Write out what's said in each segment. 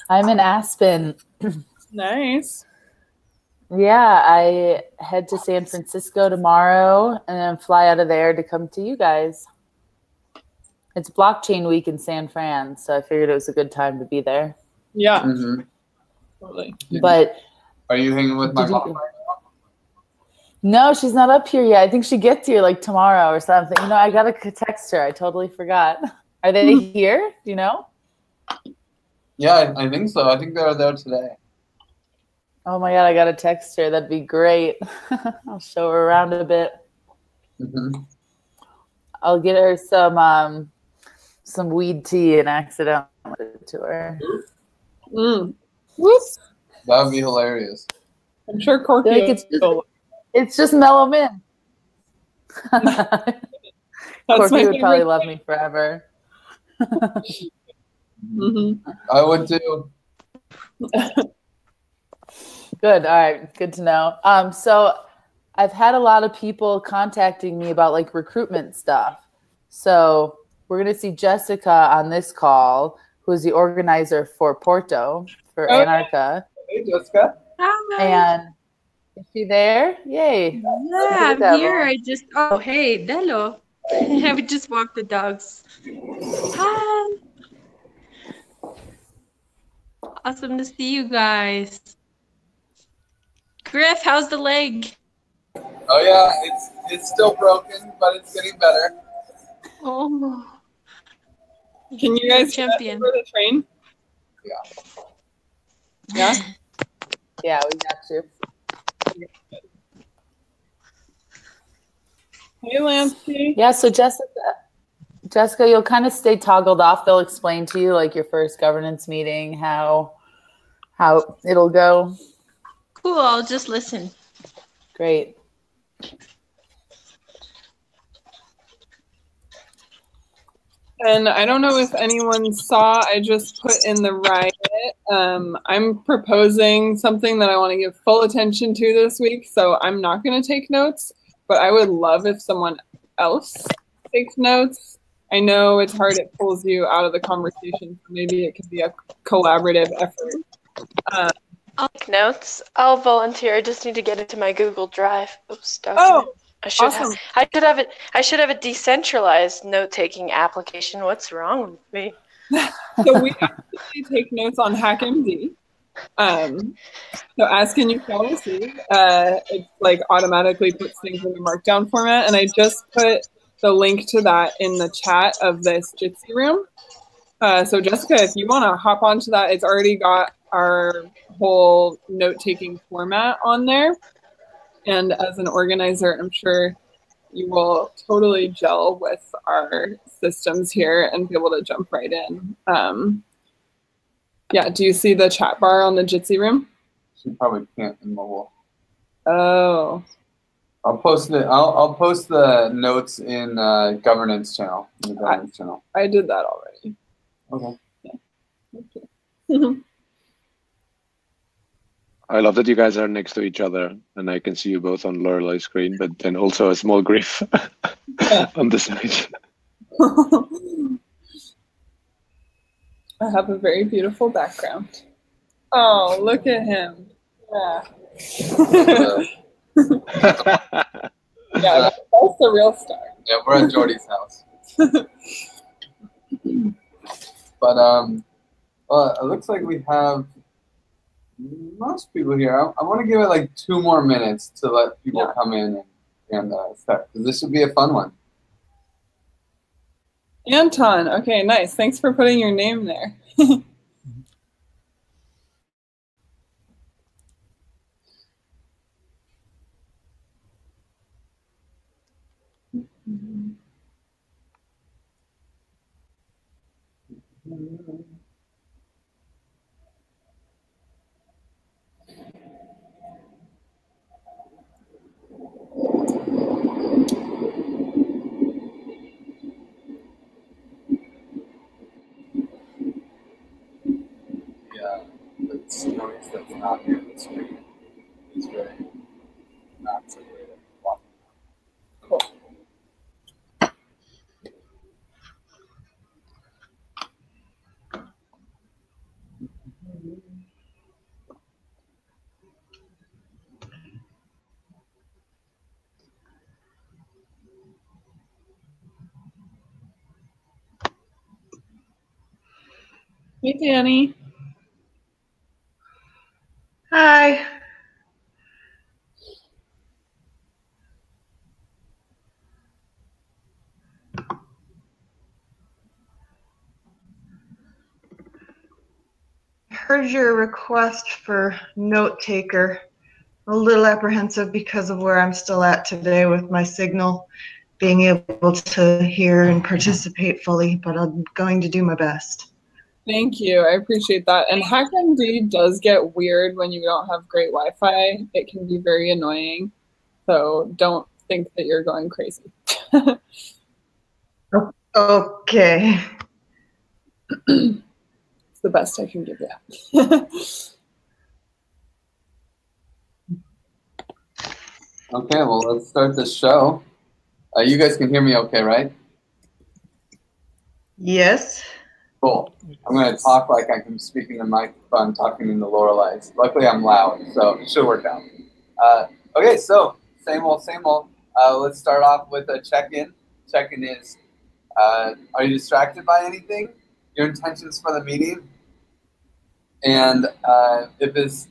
I'm in Aspen. Nice. Yeah, I head to San Francisco tomorrow and then fly out of there to come to you guys. It's blockchain week in San Fran, so I figured it was a good time to be there. Yeah. Mm-hmm. Totally. But are you hanging with my mom? No, she's not up here yet. I think she gets here like tomorrow or something. You know, I gotta text her. I totally forgot. Are they here? Do you know? Yeah, I think so. I think they're there today. Oh my God, I gotta text her. That'd be great. I'll show her around a bit. Mm-hmm. I'll get her some weed tea and accidentally give it to her. Whoops. That would be hilarious. I'm sure Corky. Like it's just mellow mint. Corky would probably love me forever. Mm-hmm. I would too. Good. All right. Good to know. So I've had a lot of people contacting me about like recruitment stuff. So we're going to see Jessica on this call, who's the organizer for Porto, for Anarcha. Hey, Jessica. Hi. And is she there? Yay. Yeah, I'm here. Hey, Delo. I just walked the dogs. Hi. Awesome to see you guys. Griff, how's the leg? Oh yeah, it's still broken, but it's getting better. Oh. Can you guys champion for the train? Yeah. Yeah? Yeah, we got you. Hey, Lancey. Yeah, so Jessica, you'll kind of stay toggled off. They'll explain to you like your first governance meeting, how it'll go. Cool, I'll just listen. Great. And I don't know if anyone saw, I just put in the riot. I'm proposing something that I want to give full attention to this week, so I'm not going to take notes, but I would love if someone else takes notes. I know it's hard, it pulls you out of the conversation, so maybe it could be a collaborative effort. I'll take notes. I'll volunteer. I just need to get into my Google Drive. Oops, Oh, I should awesome. I should have a decentralized note-taking application. What's wrong with me? So we actually take notes on HackMD. So as can you follow see, it like automatically puts things in the markdown format, and I just put the link to that in the chat of this Jitsi room. So Jessica, if you want to hop onto that, it's already got our whole note-taking format on there. And as an organizer, I'm sure you will totally gel with our systems here and be able to jump right in. Yeah, do you see the chat bar on the Jitsi room? She probably can't in mobile. Oh. I'll post it. I'll post the notes in governance channel. In the governance channel. I did that already. Okay. Yeah. Okay. I love that you guys are next to each other, and I can see you both on Lorelei's screen, but then also a small Griff on the side. I have a very beautiful background. Oh, look at him. Yeah. Yeah, that's the real star. Yeah, we're at Jordy's house. But well, it looks like we have most people here. I want to give it like 2 more minutes to let people come in and start, because this should be a fun one. Anton, okay, nice. Thanks for putting your name there. Yeah, it's noise that's not near the screen. It's very not so great at walking. Cool. Hey, Danny. Hi. I heard your request for note taker. A little apprehensive because of where I'm still at today with my signal being able to hear and participate fully, but I'm going to do my best. Thank you. I appreciate that. And HackMD does get weird when you don't have great Wi-Fi. It can be very annoying. So don't think that you're going crazy. Okay. It's the best I can give you. Okay, well, let's start the show. You guys can hear me okay, right? Yes. Cool. I'm going to talk like I'm speaking in the microphone, talking in the Loreleis. Luckily, I'm loud, so it should work out. Okay, so same old, same old. Let's start off with a check-in. Check-in is, are you distracted by anything? Your intentions for the meeting? And if this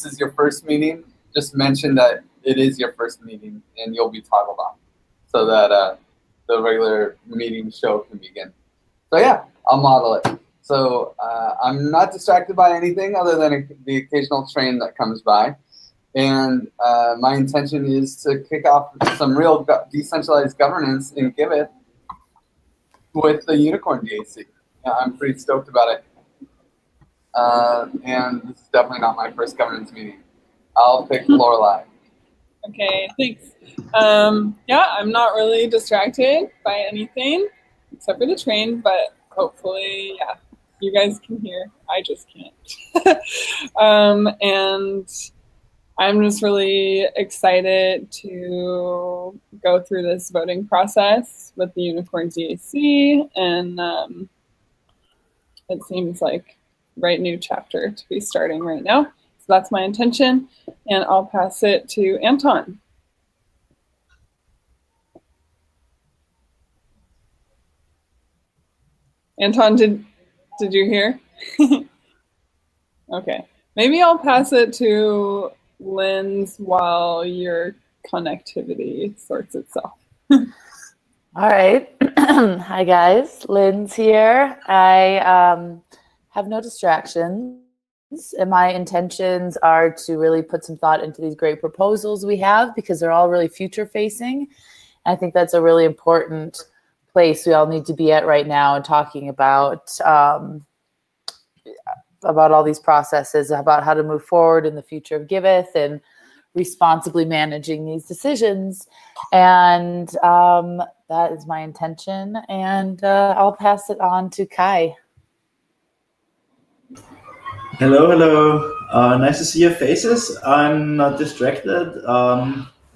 is your first meeting, just mention that it is your first meeting, and you'll be toggled on, so that the regular meeting show can begin. So yeah, I'll model it. So I'm not distracted by anything other than the occasional train that comes by. And my intention is to kick off some real decentralized governance in Giveth with the Unicorn DAC. I'm pretty stoked about it. And this is definitely not my first governance meeting. I'll pick Lorelei. Okay, thanks. Yeah, I'm not really distracted by anything except for the train, but hopefully, yeah, you guys can hear. I just can't. And I'm just really excited to go through this voting process with the Unicorn DAC, and it seems like right new chapter to be starting right now. So that's my intention, and I'll pass it to Anton. Anton, did you hear? Okay, maybe I'll pass it to Lynn's while your connectivity sorts itself. All right. Hi, guys. Lynn's here. I have no distractions, and my intentions are to really put some thought into these great proposals we have, because they're all really future-facing. I think that's a really important place we all need to be at right now, and talking about all these processes, about how to move forward in the future of Giveth and responsibly managing these decisions. And that is my intention. And I'll pass it on to Kai. Hello, hello. Nice to see your faces. I'm not distracted.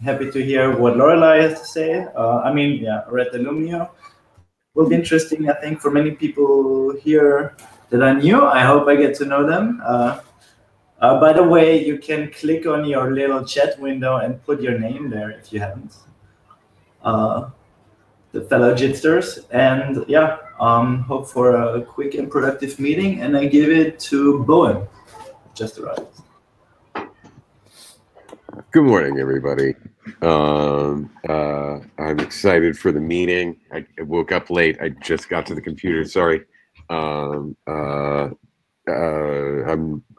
Happy to hear what Lorelei has to say. Red Illumio will be interesting, I think, for many people here that I knew. I hope I get to know them. By the way, you can click on your little chat window and put your name there if you haven't. The fellow Jitsters. And yeah, hope for a quick and productive meeting. And I give it to Bowen. Just arrived. Good morning, everybody. I'm excited for the meeting. I woke up late. I just got to the computer. Sorry. I'm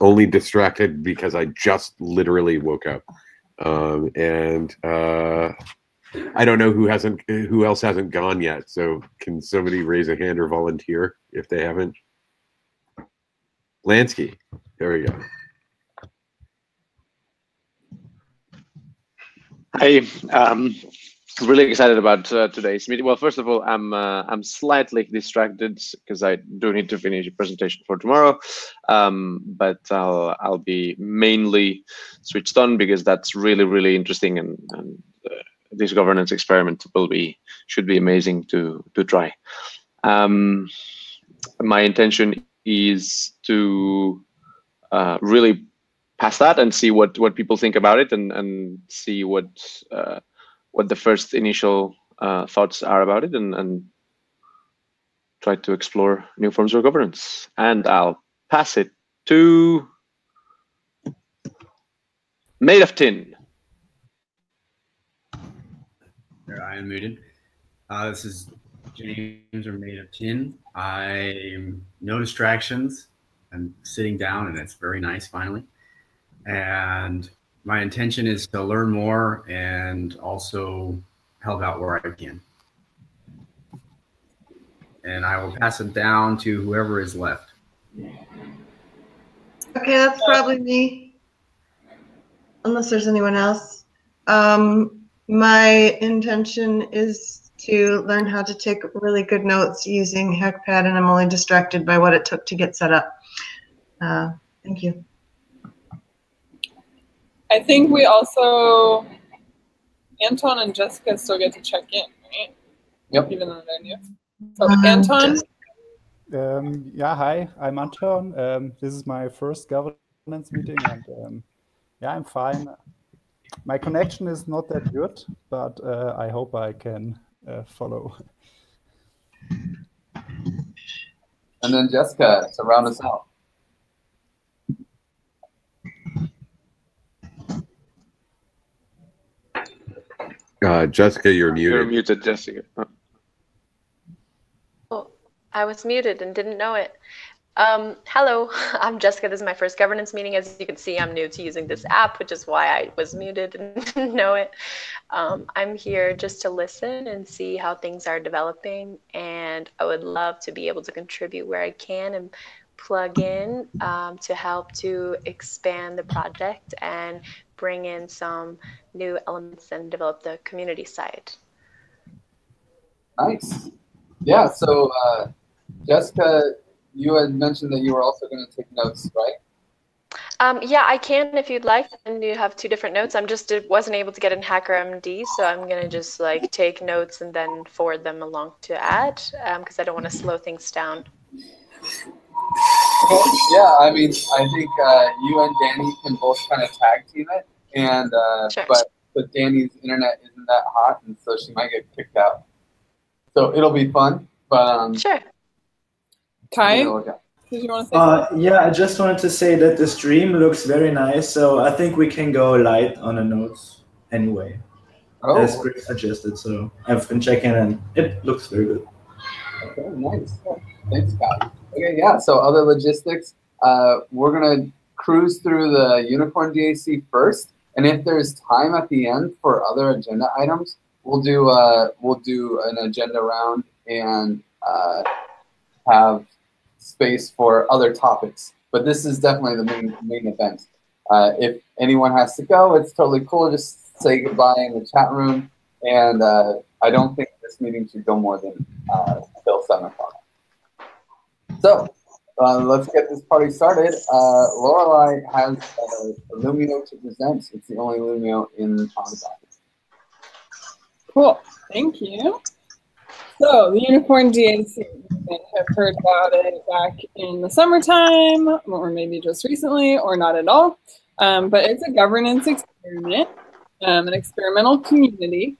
only distracted because I just literally woke up. I don't know who else hasn't gone yet. So can somebody raise a hand or volunteer if they haven't? Lansky. There we go. Hi, really excited about today's meeting. Well, first of all, I'm slightly distracted because I do need to finish a presentation for tomorrow, but I'll be mainly switched on because that's really interesting, and this governance experiment should be amazing to try. My intention is to really pass that and see what people think about it, and see what the first initial thoughts are about it, and try to explore new forms of governance. And I'll pass it to Made of Tin. There, I am muted. This is James, or Made of Tin. I'm no distractions. I'm sitting down, and it's very nice finally. And my intention is to learn more and also help out where I can. And I will pass it down to whoever is left. Okay, that's probably me, unless there's anyone else. My intention is to learn how to take really good notes using HackPad, and I'm only distracted by what it took to get set up. Thank you. I think we also, Anton and Jessica still get to check in, right? Yep. Even though they're new. So Anton? Yeah, hi, I'm Anton. This is my first governance meeting, and yeah, I'm fine. My connection is not that good, but I hope I can follow. And then Jessica to round us out. Jessica, you're muted. You're muted, Jessica. Oh, I was muted and didn't know it. Hello, I'm Jessica. This is my first governance meeting. As you can see, I'm new to using this app, which is why I was muted and didn't know it. I'm here just to listen and see how things are developing, and I would love to be able to contribute where I can and plug in to help to expand the project and bring in some new elements and develop the community side. Nice. Yeah, so Jessica, you had mentioned that you were also going to take notes, right? Yeah, I can if you'd like. And you have two different notes. I'm just wasn't able to get in HackerMD, so I'm gonna just like take notes and then forward them along to Ad because I don't want to slow things down. Okay. Yeah, I mean, I think you and Danny can both kind of tag team it, and Sure. but Danny's internet isn't that hot, and so she might get kicked out. So it'll be fun, but Sure. Kai, you know, okay. did you want to say Yeah, I just wanted to say that the stream looks very nice, so I think we can go light on the notes anyway, as Chris suggested. So I've been checking, and it looks very good. Okay, nice. Thanks, Scott. Okay, yeah, so other logistics. We're going to cruise through the Unicorn DAC first, and if there's time at the end for other agenda items, we'll do an agenda round and have space for other topics. But this is definitely the main event. If anyone has to go, it's totally cool. Just say goodbye in the chat room, and I don't think this meeting should go more than till 7 o'clock. So let's get this party started. Lorelei has a Lumio to present. It's the only Lumio in the docket. Cool, thank you. So the Unicorn DAC, you may have heard about it back in the summertime, or maybe just recently, or not at all. But it's a governance experiment, an experimental community.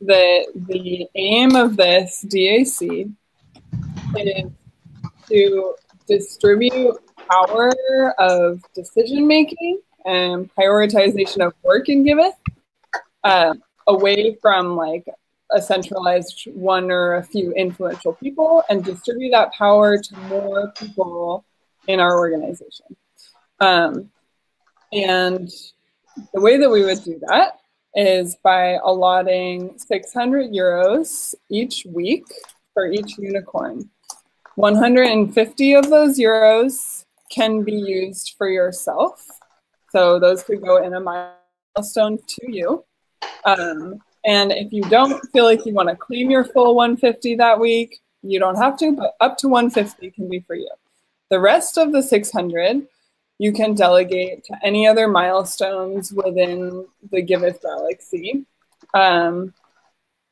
The aim of this DAC is to distribute power of decision making and prioritization of work in Giveth away from like a centralized one or a few influential people, and distribute that power to more people in our organization. And the way that we would do that is by allotting 600 euros each week for each unicorn. 150 of those euros can be used for yourself. So those could go in a milestone to you. And if you don't feel like you want to claim your full 150 that week, you don't have to, but up to 150 can be for you. The rest of the 600 you can delegate to any other milestones within the Giveth Galaxy. And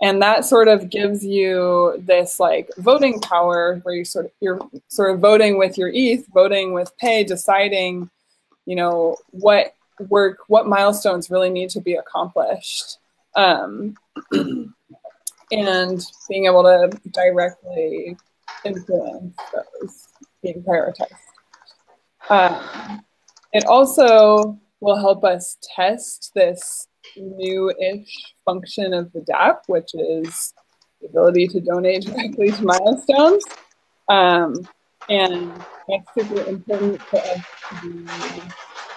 that sort of gives you this like voting power where you're sort of voting with your ETH, voting with pay, deciding, you know, what milestones really need to be accomplished. And being able to directly influence that was being prioritized. It also will help us test this new-ish function of the DApp, which is the ability to donate directly to milestones. And that's super important for us to be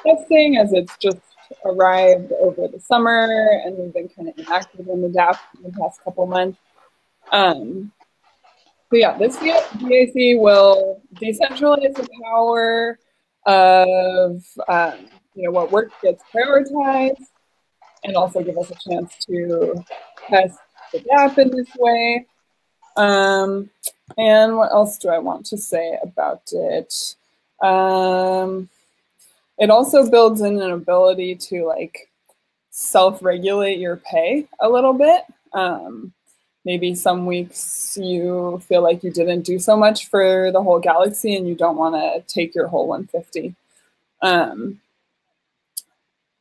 testing, as it's just arrived over the summer and we've been kind of inactive in the DApp in the past couple months. So yeah, this DAC will decentralize the power of what work gets prioritized, and also give us a chance to test the DApp in this way. And what else do I want to say about it? It also builds in an ability to like self-regulate your pay a little bit. Maybe some weeks you feel like you didn't do so much for the whole galaxy and you don't want to take your whole 150.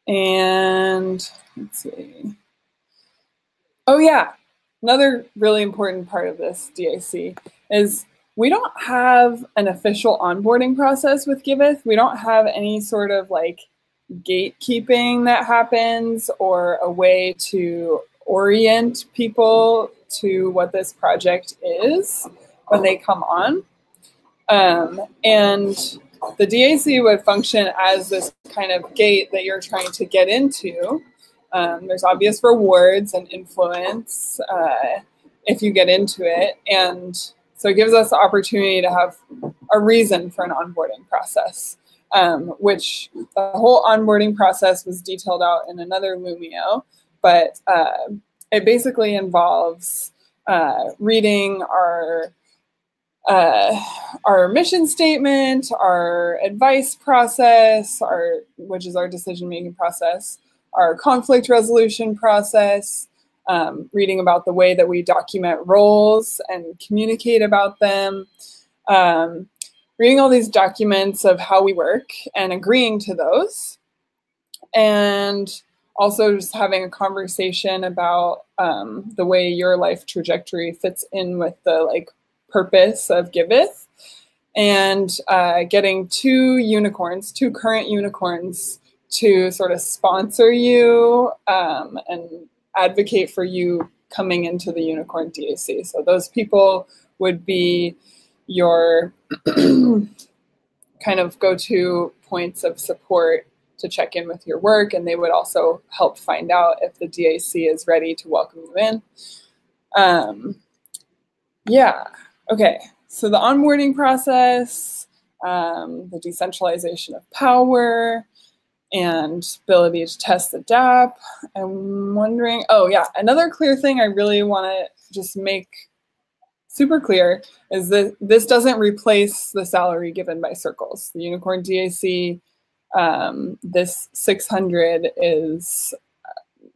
And let's see. Oh yeah, another really important part of this DAC is we don't have an official onboarding process with Giveth. We don't have any sort of like gatekeeping that happens or a way to orient people to what this project is when they come on. And the DAC would function as this kind of gate that you're trying to get into. There's obvious rewards and influence if you get into it. And so it gives us the opportunity to have a reason for an onboarding process, which the whole onboarding process was detailed out in another Lumio, but it basically involves reading our mission statement, our advice process, which is our decision-making process, our conflict resolution process, reading about the way that we document roles and communicate about them, reading all these documents of how we work and agreeing to those, and also just having a conversation about the way your life trajectory fits in with the like purpose of Giveth, and getting two current unicorns to sort of sponsor you and advocate for you coming into the Unicorn DAC. So those people would be your kind of go-to points of support to check in with your work, and they would also help find out if the DAC is ready to welcome you in. Yeah, okay, so the onboarding process, the decentralization of power, and ability to test the DApp. I'm wondering, oh yeah, another clear thing I really want to just make super clear is that this doesn't replace the salary given by Circles. The Unicorn DAC, this 600 is,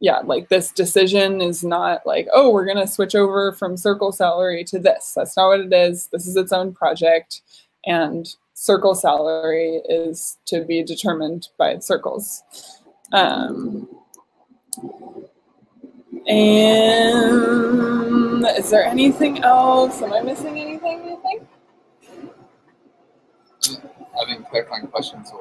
like this decision is not like, oh, we're gonna switch over from Circle salary to this. That's not what it is. This is its own project, and Circle salary is to be determined by Circles. And is there anything else? Am I missing anything, you think? Having clarifying questions.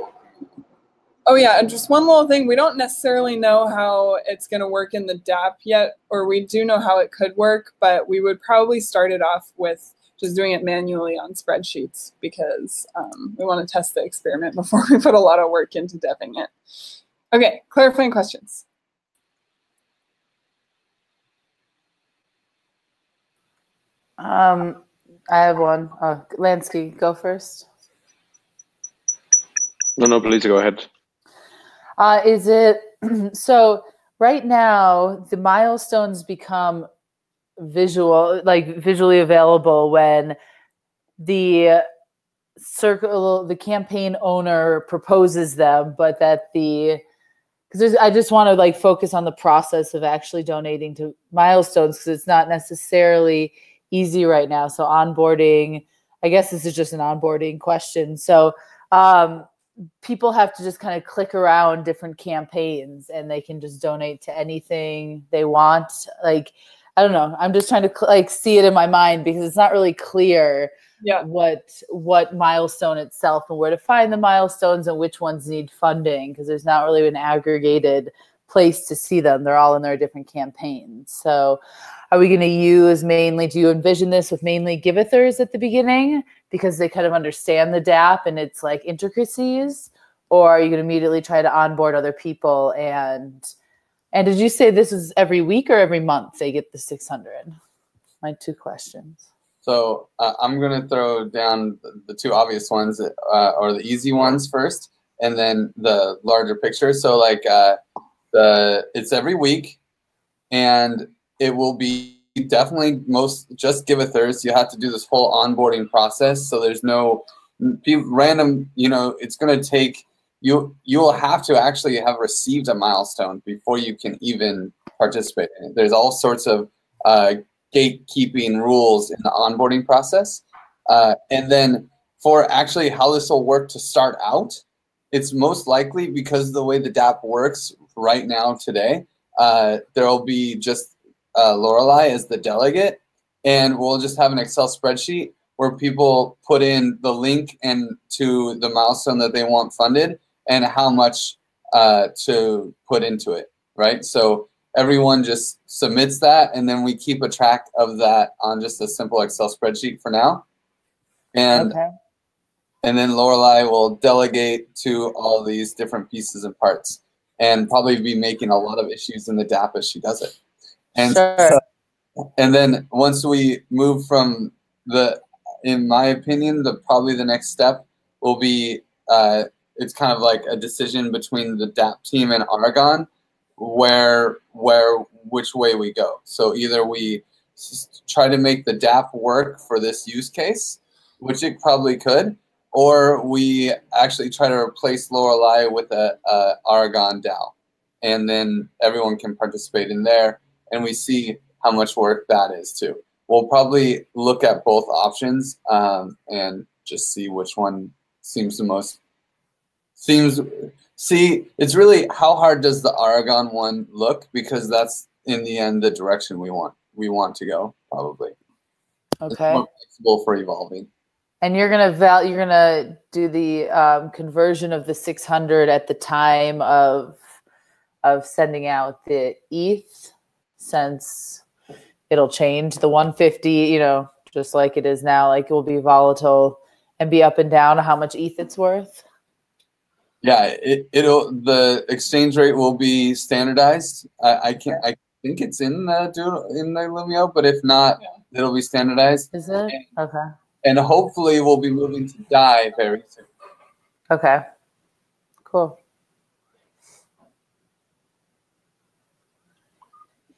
Oh yeah, and just one little thing. We don't necessarily know how it's going to work in the DApp yet, or we do know how it could work, but we would probably start it off with just doing it manually on spreadsheets, because we want to test the experiment before we put a lot of work into deving it. Okay, clarifying questions. I have one. Lansky, go first. No, please go ahead. Is it so? Right now, the milestones become visually available when the campaign owner proposes them, but that because I just want to like focus on the process of actually donating to milestones, because it's not necessarily easy right now. So onboarding, I guess this is just an onboarding question. So people have to just kind of click around different campaigns and they can just donate to anything they want. Like, I don't know. I'm just trying to like see it in my mind because it's not really clear what milestone itself and where to find the milestones and which ones need funding, because there's not really an aggregated place to see them. They're all in their different campaigns. So are we going to use mainly, do you envision this with mainly givethers at the beginning because they kind of understand the DApp and its like intricacies? Or are you going to immediately try to onboard other people? And did you say this is every week or every month they get the 600? My two questions. So I'm going to throw down the two obvious ones, or the easy ones first, and then the larger picture. So like it's every week, and it will be definitely just givethers. You have to do this whole onboarding process. So there's no random, it's going to take, you will have to actually have received a milestone before you can even participate in it. There's all sorts of gatekeeping rules in the onboarding process. And then for actually how this will work to start out, it's most likely, because of the way the DApp works right now today, there will be just Lorelei as the delegate, and we'll just have an Excel spreadsheet where people put in the link and to the milestone that they want funded and how much to put into it, right? So everyone just submits that, and then we keep a track of that on just a simple Excel spreadsheet for now. And then Lorelei will delegate to all these different pieces and parts, and probably be making a lot of issues in the DApp as she does it. And and then once we move from in my opinion, probably the next step will be it's kind of like a decision between the DApp team and Aragon, which way we go. So either we try to make the DApp work for this use case, which it probably could, or we actually try to replace Lorelei with a Aragon DAO, and then everyone can participate in there, and we see how much work that is too. We'll probably look at both options and just see which one seems the most. It's really how hard does the Aragon one look, because that's in the end the direction we want to go probably. Okay. It's more flexible for evolving. And you're gonna do the conversion of the 600 at the time of sending out the ETH, since it'll change the 150, just like it is now. Like it will be volatile and be up and down how much ETH it's worth. Yeah, the exchange rate will be standardized. I think it's in the Illumio, but if not, it'll be standardized. Is it? Okay. And hopefully we'll be moving to DAI very soon. Okay. Cool.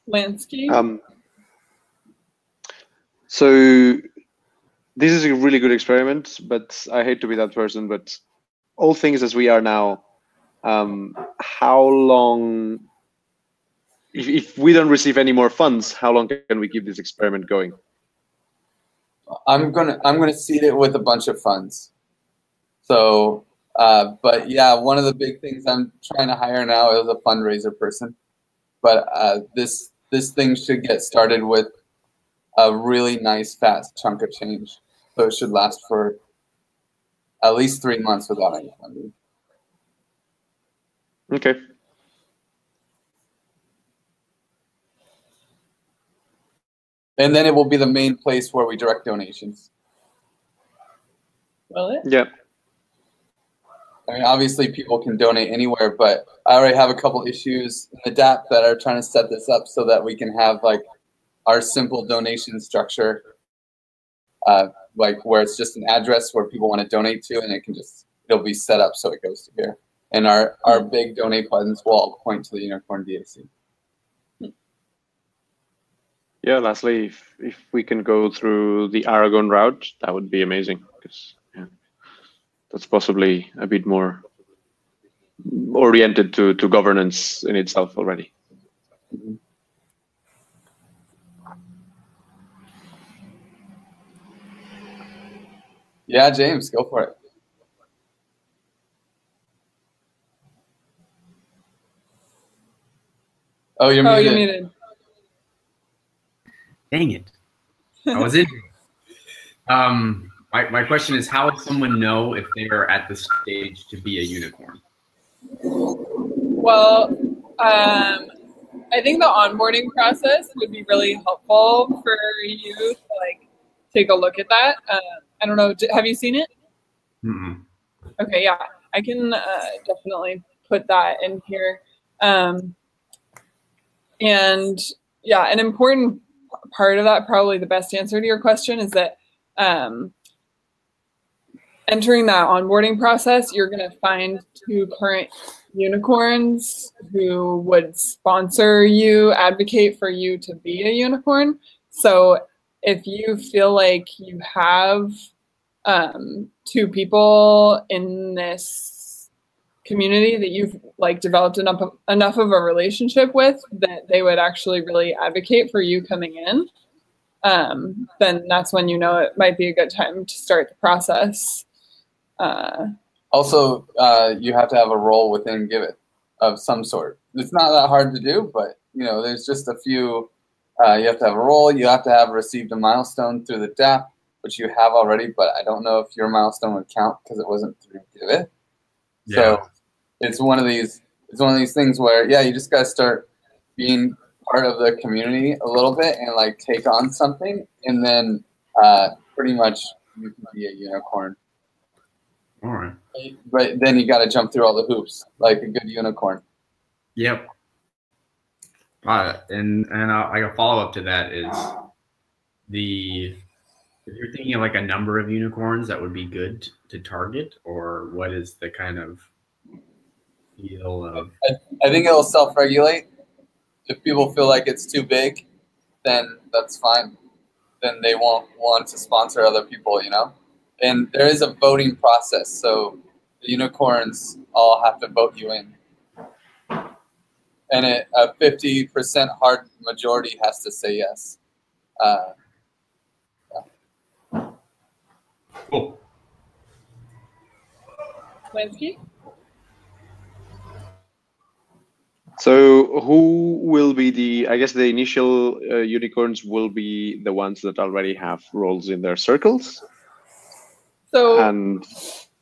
Landscape. So this is a really good experiment, but I hate to be that person, but all things as we are now, how long, if we don't receive any more funds, how long can we keep this experiment going? I'm gonna seed it with a bunch of funds. So, but yeah, one of the big things I'm trying to hire now is a fundraiser person. But this thing should get started with a really nice fast chunk of change, so it should last for at least 3 months without any funding. Okay. And then it will be the main place where we direct donations. Will it? Yeah. I mean, obviously people can donate anywhere, but I already have a couple issues in the DApp that are trying to set this up so that we can have like our simple donation structure, like where it's just an address where people want to donate to, and it'll be set up so it goes to here. And our big donate buttons will all point to the Unicorn DAC. Yeah, lastly, if we can go through the Aragon route, that would be amazing, because that's possibly a bit more oriented to governance in itself already. Mm-hmm. Yeah, James, go for it. Oh, you're muted. You're muted. Dang it. I was in. My question is, how would someone know if they are at the stage to be a unicorn? Well, I think the onboarding process would be really helpful for you to like take a look at that. I don't know. Have you seen it? Mm-mm. Okay, yeah, I can definitely put that in here. And yeah, an important part of that, probably the best answer to your question, is that entering that onboarding process, you're going to find 2 current unicorns who would sponsor you, advocate for you to be a unicorn. So if you feel like you have 2 people in this community that you've like developed enough of a relationship with that they would actually really advocate for you coming in, then that's when you know it might be a good time to start the process. Also, you have to have a role within Giveth of some sort. It's not that hard to do, but you know, there's just a few. You have to have a role. You have to have received a milestone through the DApp, which you have already, but I don't know if your milestone would count because it wasn't through Giveth. Yeah. So it's one of these things where, yeah, you just got to start being part of the community a little bit and like take on something, and then pretty much you can be a unicorn. All right. But then you got to jump through all the hoops like a good unicorn. Yep. And like a follow up to that is if you're thinking of like a number of unicorns that would be good to target, or what is the kind of feel of? I think it'll self-regulate. If people feel like it's too big, then that's fine. Then they won't want to sponsor other people, you know? And there is a voting process, so the unicorns all have to vote you in. And a 50% hard majority has to say yes. Yeah. Cool. Lansky? So who will be I guess the initial unicorns will be the ones that already have roles in their circles? So, and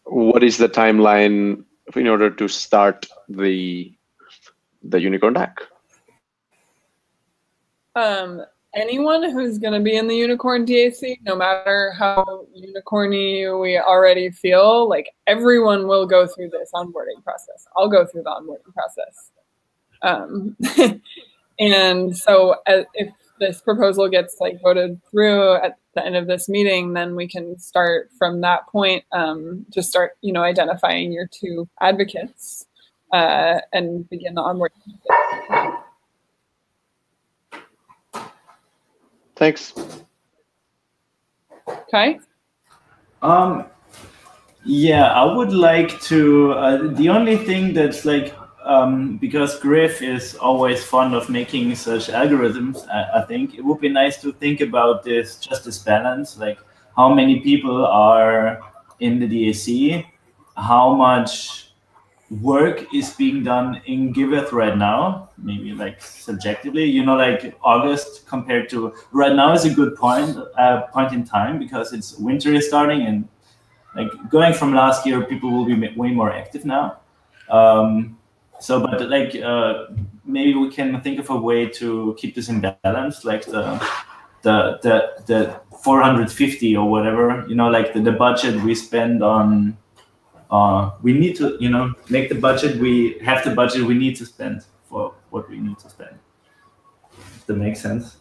what is the timeline in order to start the unicorn deck? Anyone who's going to be in the unicorn DAC, no matter how unicorny we already feel, like everyone will go through this onboarding process. I'll go through the onboarding process. And so if this proposal gets like voted through at the end of this meeting, then we can start from that point to start, you know, identifying your 2 advocates and begin the onboarding. Thanks. Okay. Yeah, I would like to. The only thing that's like, because Griff is always fond of making such algorithms, I think it would be nice to think about this justice balance, like how many people are in the DAC, how much work is being done in Giveth right now, maybe like subjectively, you know, like August compared to right now is a good point in time because it's winter is starting, and like going from last year, people will be way more active now. So, but like maybe we can think of a way to keep this in balance, like the 450 or whatever, you know, like the budget we spend on. We need to, you know, make the budget. We have the budget we need to spend for what we need to spend. If that makes sense.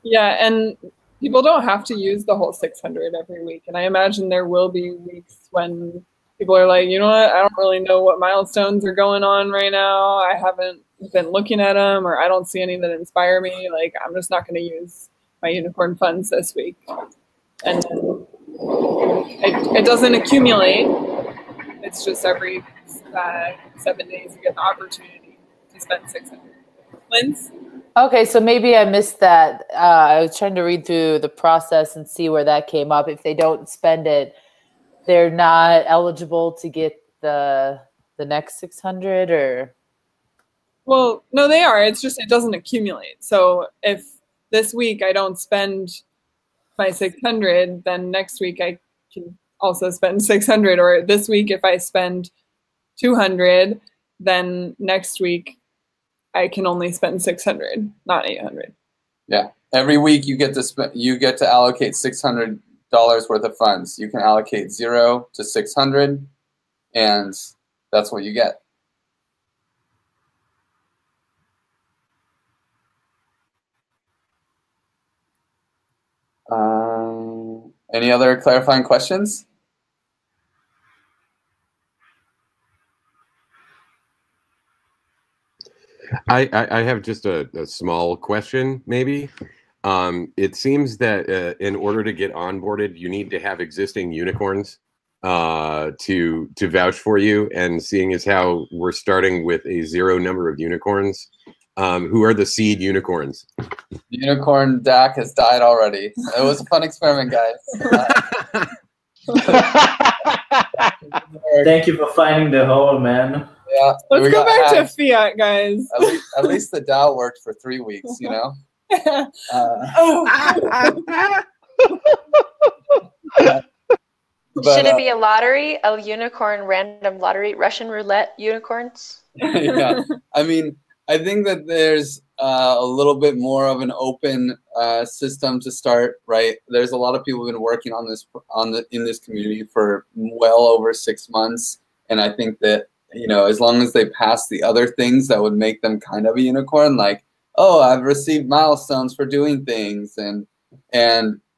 Yeah, and people don't have to use the whole 600 every week. And I imagine there will be weeks when people are like, you know what, I don't really know what milestones are going on right now. I haven't been looking at them, or I don't see any that inspire me. Like, I'm just not going to use my unicorn funds this week. And it doesn't accumulate. It's just every 7 days you get the opportunity to spend 600. Linz? Okay, so maybe I missed that. I was trying to read through the process and see where that came up. If they don't spend it, they're not eligible to get the next 600, or? Well, no, they are. It's just it doesn't accumulate. So if this week I don't spend my 600, then next week I can also spend 600. Or this week, if I spend 200, then next week I can only spend 600, not 800. Yeah. Every week you get to allocate $600 worth of funds. You can allocate 0 to 600, and that's what you get. Any other clarifying questions? I have just a small question, maybe. It seems that in order to get onboarded, you need to have existing unicorns to vouch for you. And seeing as how we're starting with a 0 number of unicorns, who are the seed unicorns? The unicorn DAC has died already. It was a fun experiment, guys. Thank you for finding the hole, man. Yeah. Let's go back to fiat, guys. At least the DAO worked for 3 weeks, you know? Should it be a lottery, a unicorn random lottery, Russian roulette unicorns? Yeah, I mean, I think that there's a little bit more of an open system to start, right? There's a lot of people who've been working on this in this community for well over 6 months, and I think that, you know, as long as they pass the other things that would make them kind of a unicorn, like, oh, I've received milestones for doing things, and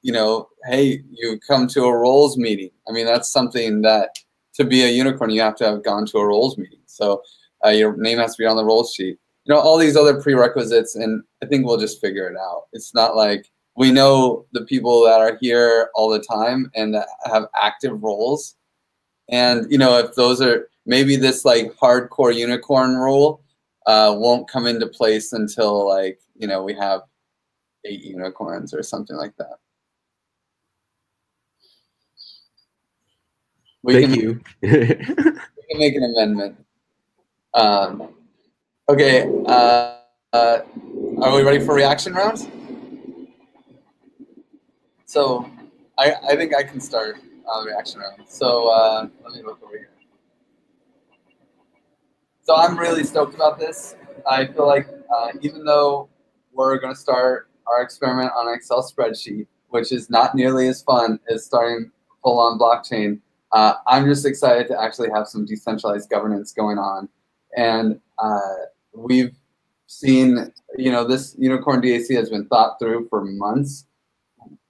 you know, hey, you come to a roles meeting. I mean, that's something that to be a unicorn, you have to have gone to a roles meeting. So your name has to be on the roles sheet. You know, all these other prerequisites, and I think we'll just figure it out. It's not like we know the people that are here all the time and that have active roles. And, you know, if those are, maybe this like hardcore unicorn rule won't come into place until, like, you know, we have 8 unicorns or something like that. Thank you. We can make an amendment. Okay, are we ready for reaction rounds? So I think I can start reaction round. So let me look over here. So I'm really stoked about this. I feel like even though we're going to start our experiment on an Excel spreadsheet, which is not nearly as fun as starting full-on blockchain, I'm just excited to actually have some decentralized governance going on. And we've seen, you know, this Unicorn DAC has been thought through for months,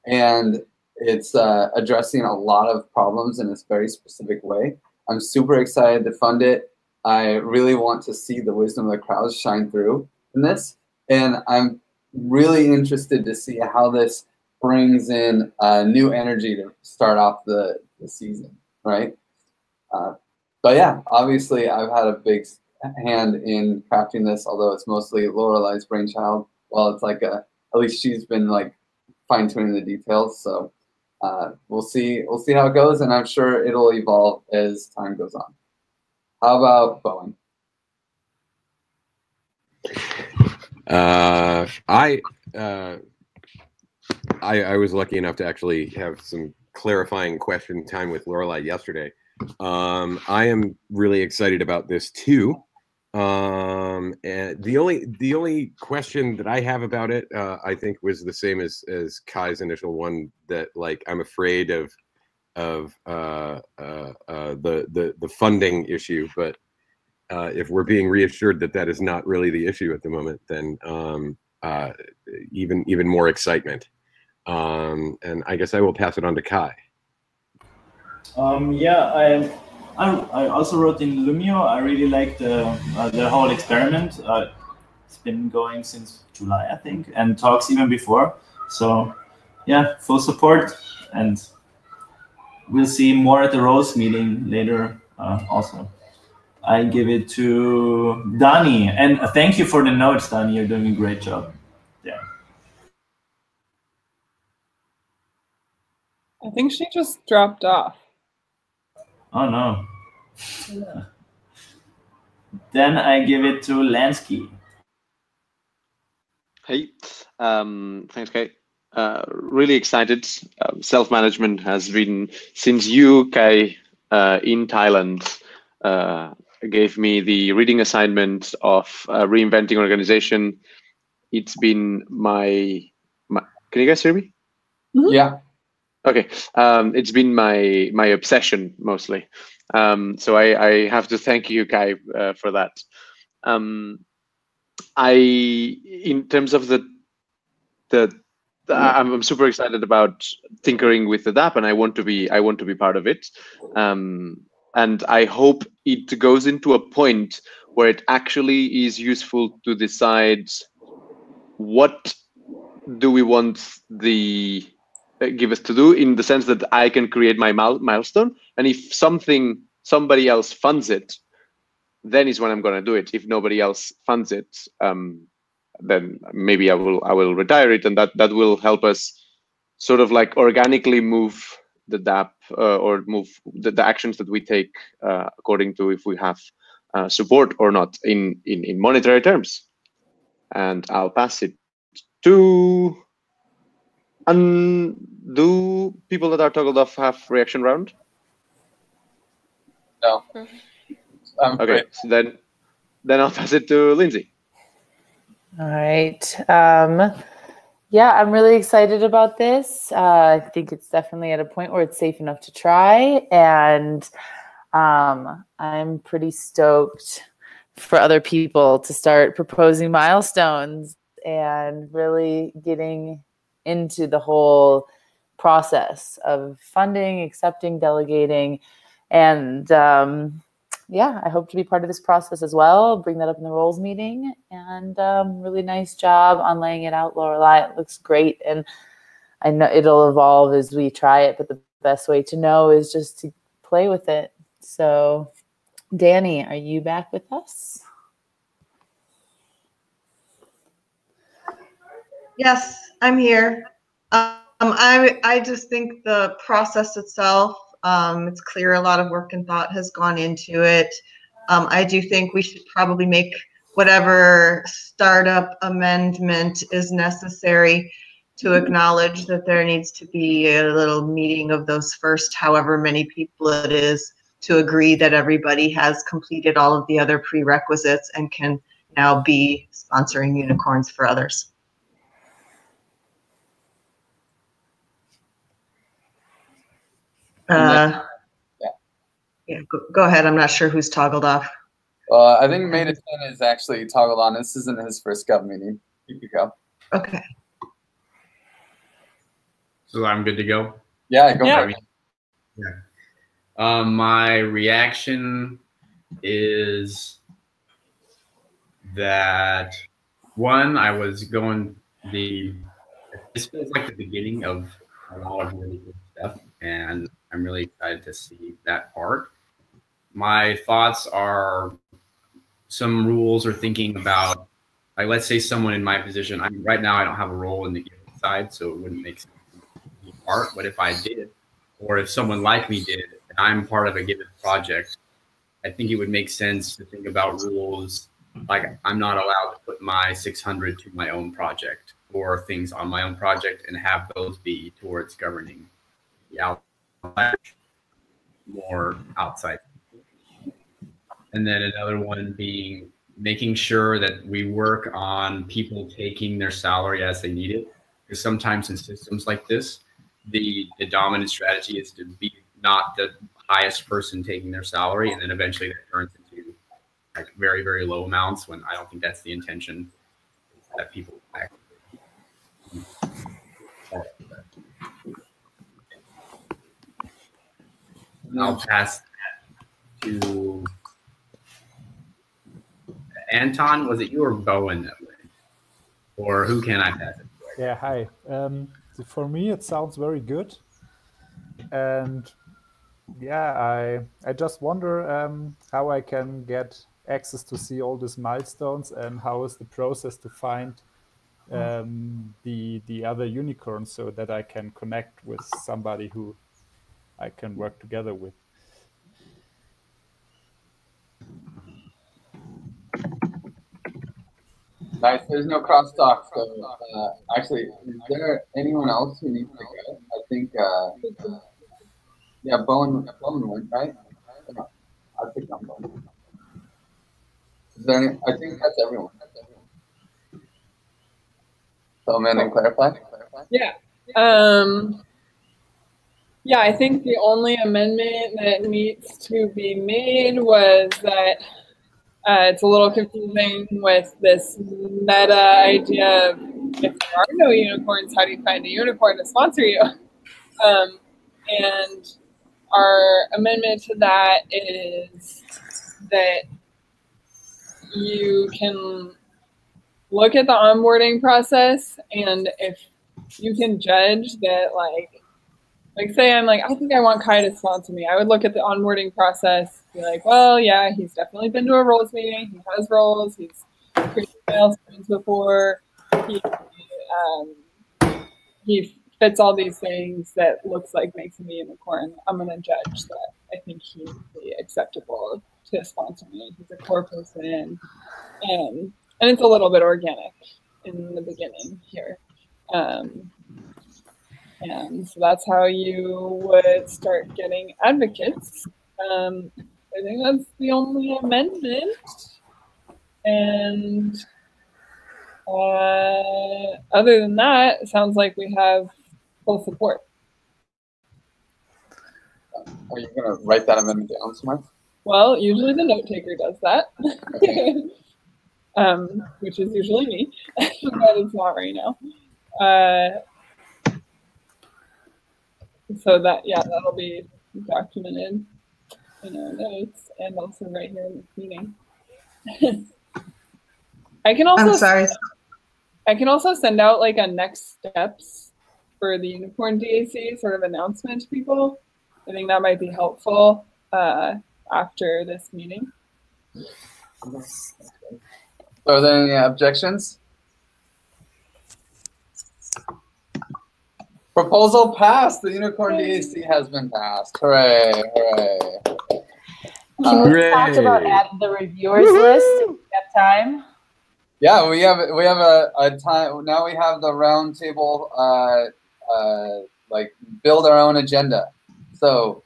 and it's addressing a lot of problems in this very specific way. I'm super excited to fund it. I really want to see the wisdom of the crowds shine through in this, and I'm really interested to see how this brings in new energy to start off the season, right? But yeah, obviously I've had a big hand in crafting this, although it's mostly Lorelai's brainchild. Well, it's like at least she's been like fine-tuning the details. So we'll see how it goes, and I'm sure it'll evolve as time goes on. How about Bowen? I was lucky enough to actually have some clarifying question time with Lorelai yesterday. I am really excited about this too. And the only question that I have about it, I think, was the same as Kai's initial one, that like I'm afraid of the funding issue. But if we're being reassured that that is not really the issue at the moment, then even more excitement. And I guess I will pass it on to Kai. Yeah, I also wrote in Lumio. I really like the whole experiment. It's been going since July, I think, and talks even before. So yeah, full support, and we'll see more at the Rose meeting later. Also, I give it to Dani, and thank you for the notes, Dani. You're doing a great job. Yeah. I think she just dropped off. Oh no. Then I give it to Lansky. Hey, Thanks, Kai. Really excited. Self-management has been, since you, Kai, in Thailand, gave me the reading assignment of reinventing organization. It's been my can you guys hear me? Yeah. Okay. It's been my obsession mostly. So I have to thank you, Kai, for that. In terms of I'm super excited about tinkering with the DApp, and I want to be part of it. And I hope it goes into a point where it actually is useful to decide what do we want the give us to do, in the sense that I can create my milestone, and if somebody else funds it, then is when I'm going to do it. If nobody else funds it, then maybe I will retire it, and that will help us sort of like organically move the DApp or move the actions that we take according to if we have support or not in monetary terms. And I'll pass it to. Do people that are toggled off have reaction round? No. Okay, so then I'll pass it to Lindsay. All right. Yeah, I'm really excited about this. I think it's definitely at a point where it's safe enough to try, and I'm pretty stoked for other people to start proposing milestones and really getting into the whole process of funding, accepting, delegating, and yeah, I hope to be part of this process as well. Bring that up in the roles meeting, and really nice job on laying it out, Lorelei. It looks great, and I know it'll evolve as we try it, but the best way to know is just to play with it. So, Danny, are you back with us? Yes, I'm here. I just think the process itself, it's clear a lot of work and thought has gone into it. I do think we should probably make whatever startup amendment is necessary to acknowledge that there needs to be a little meeting of those first however many people it is to agree that everybody has completed all of the other prerequisites and can now be sponsoring unicorns for others. Yeah, go ahead. I'm not sure who's toggled off. I think Meta 10 is actually toggled on. This isn't his first gov meeting. You could go. Okay. So I'm good to go? Yeah, go for it. Yeah. My reaction is that, one, I was going this feels like the beginning of a lot of really good stuff, and I'm really excited to see that part. My thoughts are some rules or thinking about, like, let's say someone in my position, right now I don't have a role in the given side, so it wouldn't make sense to be part, but if I did, or if someone like me did, and I'm part of a given project, I think it would make sense to think about rules like I'm not allowed to put my 600 to my own project or things on my own project and have those be towards governing the outside, more outside. And then another one being making sure that we work on people taking their salary as they need it. Because sometimes in systems like this, the dominant strategy is to be not the highest person taking their salary, and then eventually that turns into like very, very low amounts, when I don't think that's the intention, that people actually. I'll pass to Anton. Was it you or Bowen that went? Or who can I pass it to? Yeah, hi. For me, it sounds very good. And yeah, I just wonder how I can get access to see all these milestones, and how is the process to find the other unicorns, so that I can connect with somebody who I can work together with. Nice. There's no crosstalk. So actually, is there anyone else who needs to go? I think yeah, Bowen went, right? I think I'm Bowen. Is there any? I think that's everyone. So Amanda, clarify. Yeah. Yeah, I think the only amendment that needs to be made was that it's a little confusing with this meta idea of if there are no unicorns, how do you find a unicorn to sponsor you? And our amendment to that is that you can look at the onboarding process, and if you can judge that, like say I'm like, I think I want Kai to sponsor me. I would look at the onboarding process, be like, well, yeah, he's definitely been to a roles meeting. He has roles. He's created milestones before. He fits all these things that looks like makes him a unicorn. I'm going to judge that I think he would be acceptable to sponsor me. He's a core person. And it's a little bit organic in the beginning here. And so that's how you would start getting advocates. I think that's the only amendment. And other than that, it sounds like we have full support. Are you going to write that amendment down somewhere? Well, usually the note taker does that, okay. Which is usually me, but it's not right now. So that, yeah, that'll be documented in our notes and also right here in this meeting. I can also send out like a next steps for the Unicorn DAC sort of announcement to people. I think that might be helpful after this meeting. Are there any objections? Proposal passed. The Unicorn DAC has been passed. Hooray! Hooray! Can we talk about adding the reviewers list if we have time? Yeah, we have a time now. We have the round table, like build our own agenda. So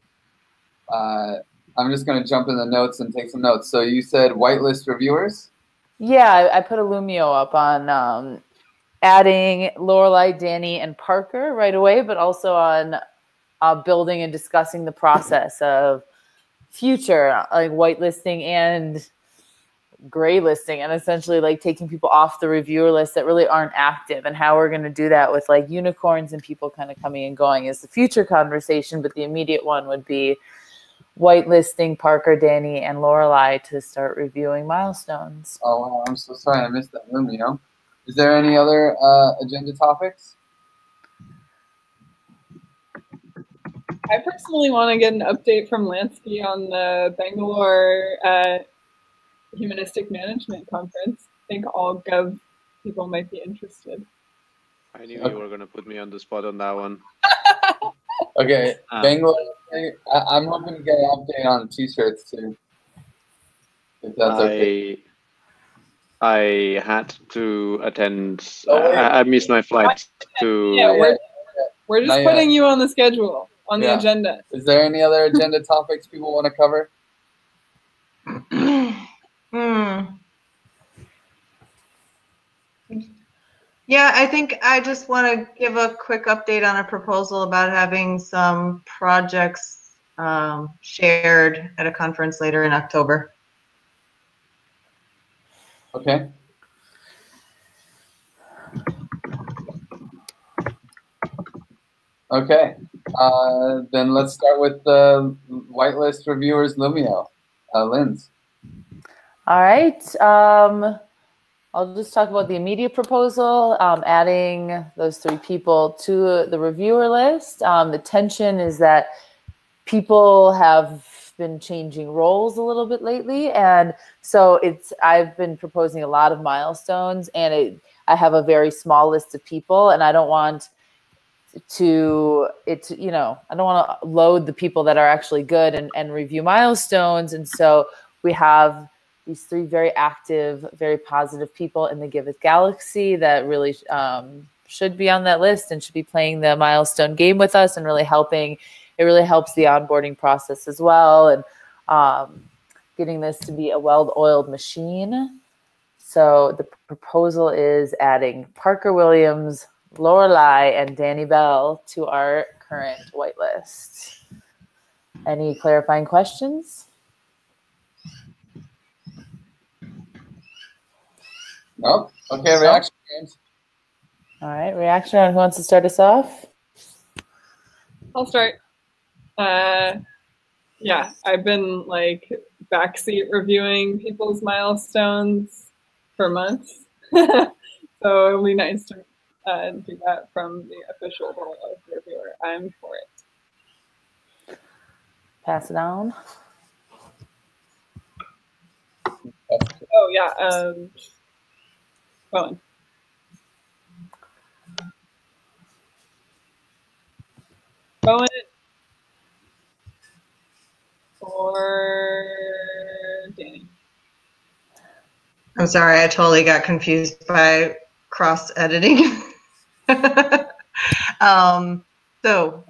I'm just going to jump in the notes and take some notes. So you said whitelist reviewers. Yeah, I put a Lumio up on adding Lorelei, Danny, and Parker right away, but also on building and discussing the process of future, like whitelisting and gray listing, and essentially like taking people off the reviewer list that really aren't active, and how we're going to do that with like unicorns and people kind of coming and going is the future conversation, but the immediate one would be whitelisting Parker, Danny, and Lorelei to start reviewing milestones. Oh, wow, I'm so sorry I missed that, Lumio. Is there any other agenda topics? I personally want to get an update from Lansky on the Bangalore Humanistic Management Conference. I think all Gov people might be interested. I knew you were going to put me on the spot on that one. Okay, Bangalore. I'm hoping to get an update on T-shirts too. If that's okay. I had to attend. I missed my flight to. Yeah, we're just putting you on the schedule, on the agenda. Is there any other agenda topics people want to cover? Yeah, I think I just want to give a quick update on a proposal about having some projects shared at a conference later in October. Okay. Okay. Then let's start with the whitelist reviewers, Lumio. Linz. All right. I'll just talk about the immediate proposal, adding those 3 people to the reviewer list. The tension is that people have been changing roles a little bit lately, and so I've been proposing a lot of milestones, and I have a very small list of people, and I don't want to I don't want to load the people that are actually good and review milestones, and so we have these 3 very active, very positive people in the Giveth Galaxy that really should be on that list and should be playing the milestone game with us and really helping. It really helps the onboarding process as well, and getting this to be a well-oiled machine. So the proposal is adding Parker Williams, Lorelei, and Danny Bell to our current whitelist. Any clarifying questions? Nope. Okay, reaction. All right, reaction round. Who wants to start us off? I'll start. Yeah, I've been like backseat reviewing people's milestones for months. So it'll be nice to do that from the official role of reviewer. I'm for it. Pass it on. Oh yeah, Bowen. Bowen or Danny? I'm sorry, I totally got confused by cross-editing. So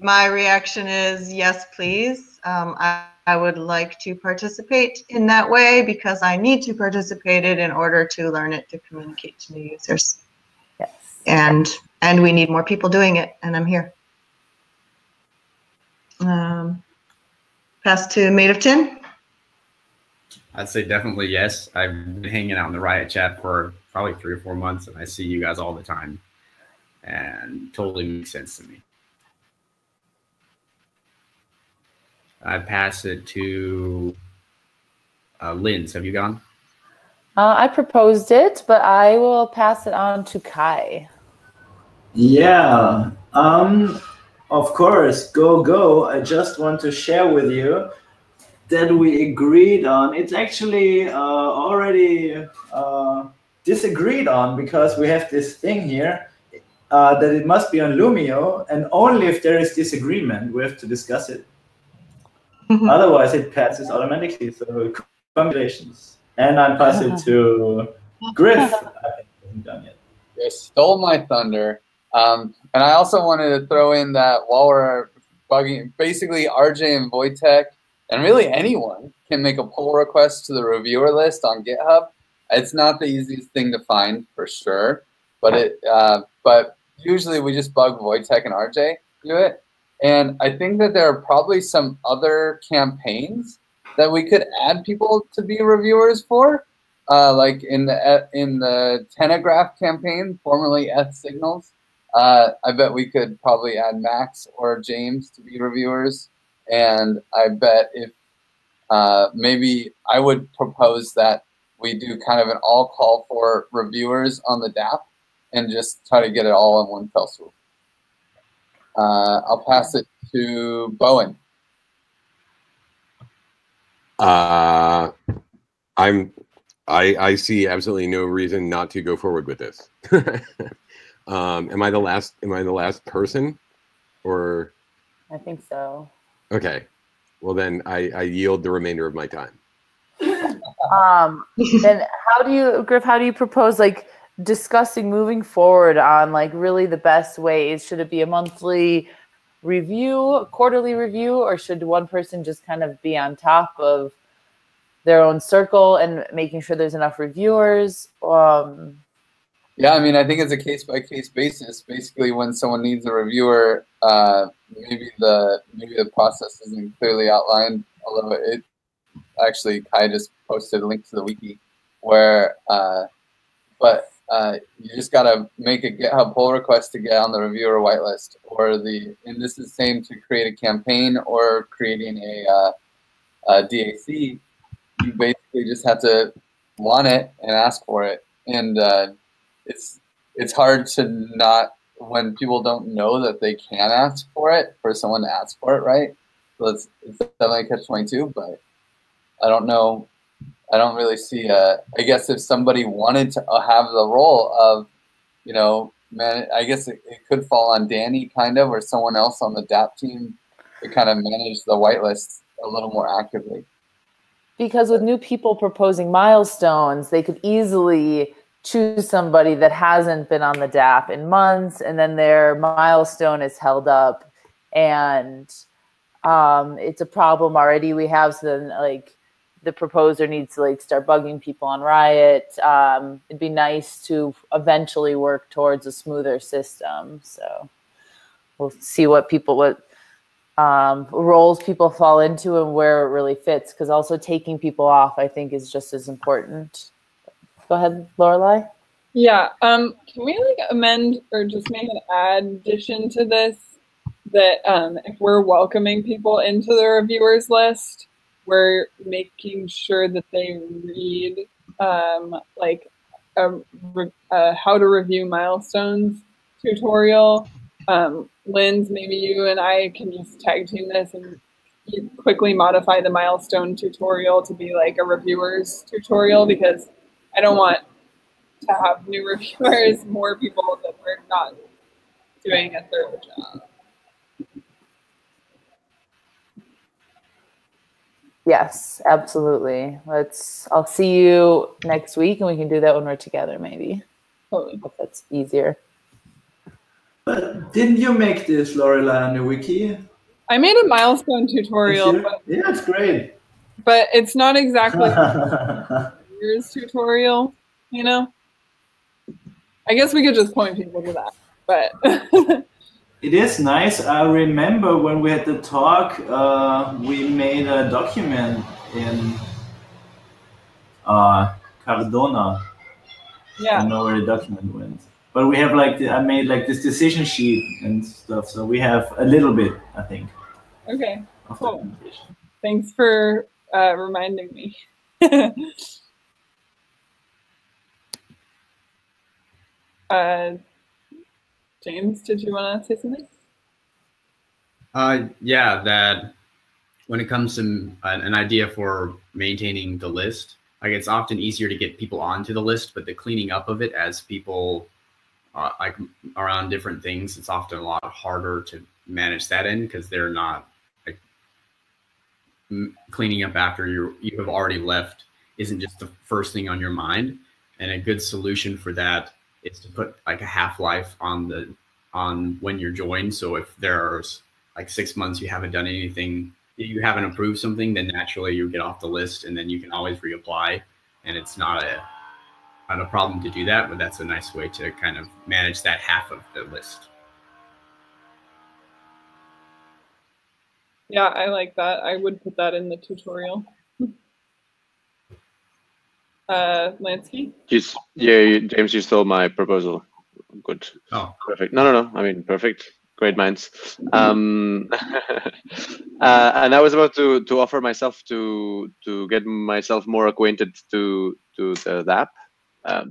my reaction is yes, please. I would like to participate in that way because I need to participate it in order to learn it to communicate to new users. Yes. And we need more people doing it, and I'm here. Pass to Made of Tin. I'd say definitely yes. I've been hanging out in the Riot chat for probably 3 or 4 months, and I see you guys all the time, and totally makes sense to me. I pass it to Linz. Have you gone? I proposed it, but I will pass it on to Kai. Yeah. Of course, go. I just want to share with you that we agreed on. It's actually already disagreed on because we have this thing here that it must be on Lumio, and only if there is disagreement, we have to discuss it. Otherwise, it passes automatically. So congratulations. And I pass it to Griff. I haven't done yet. You stole my thunder. And I also wanted to throw in that while we're bugging, basically RJ and Wojtek, and really anyone can make a pull request to the reviewer list on GitHub. It's not the easiest thing to find for sure, but but usually we just bug Wojtek and RJ to do it. And I think that there are probably some other campaigns that we could add people to be reviewers for, like in the Telegraph campaign, formerly Eth Signals. I bet we could probably add Max or James to be reviewers. And I bet if maybe I would propose that we do kind of an all call for reviewers on the DApp and just try to get it all in one fell swoop. I'll pass it to Bowen. I see absolutely no reason not to go forward with this. Am I the last person, or? I think so. Okay, well then I yield the remainder of my time. Then Griff, how do you propose like discussing moving forward on like really the best ways? Should it be a monthly review, quarterly review, or should one person just kind of be on top of their own circle and making sure there's enough reviewers? Yeah, I mean, I think it's a case-by-case basis. Basically, when someone needs a reviewer, maybe the process isn't clearly outlined. Although it actually, Kai just posted a link to the wiki, where you just gotta make a GitHub pull request to get on the reviewer whitelist, and this is the same to create a campaign or creating a DAC. You basically just have to want it and ask for it, and it's hard to not, when people don't know that they can ask for it, for someone to ask for it, right? So it's definitely catch-22, but I don't know. I don't really see I guess if somebody wanted to have the role of, I guess it could fall on Danny kind of, or someone else on the DApp team to kind of manage the whitelist a little more actively. because with new people proposing milestones, they could easily choose somebody that hasn't been on the DAP in months, and then their milestone is held up, and it's a problem already we have. So then, like, the proposer needs to like start bugging people on Riot. It'd be nice to eventually work towards a smoother system. So we'll see what roles people fall into and where it really fits. Because also taking people off, I think, is just as important. Go ahead, Lorelai. Yeah. Can we like amend or just make an addition to this that if we're welcoming people into the reviewers list, we're making sure that they read like a how to review milestones tutorial. Linz, maybe you and I can just tag team this and quickly modify the milestone tutorial to be like a reviewer's tutorial, because I don't want to have new reviewers, more people that we're not doing a thorough job. Yes, absolutely. I'll see you next week, and we can do that when we're together, maybe. Totally. If that's easier. But didn't you make this, Lorelai, on the wiki? I made a milestone tutorial. Yeah, it's great. But it's not exactly year's tutorial, you know? I guess we could just point people to that, but... It is nice. I remember when we had the talk, we made a document in Cardona. Yeah. I don't know where the document went. But we have like, I made like this decision sheet and stuff. So we have a little bit, I think. Okay, cool. Thanks for reminding me. James, did you want to say something? Yeah, that when it comes to an idea for maintaining the list, like it's often easier to get people onto the list, but the cleaning up of it as people like around different things, it's often a lot harder to manage that in because they're not like cleaning up after you have already left isn't just the first thing on your mind. And a good solution for that is to put like a half-life on when you're joined. So if there's like 6 months you haven't done anything, you haven't approved something, then naturally you get off the list, and then you can always reapply. And it's not a problem to do that, but that's a nice way to kind of manage that half of the list. Yeah, I like that. I would put that in the tutorial. Lansky? Yeah, James, you stole my proposal. Good. Oh, perfect. No. I mean, perfect. Great minds. And I was about to offer myself to get myself more acquainted to the app.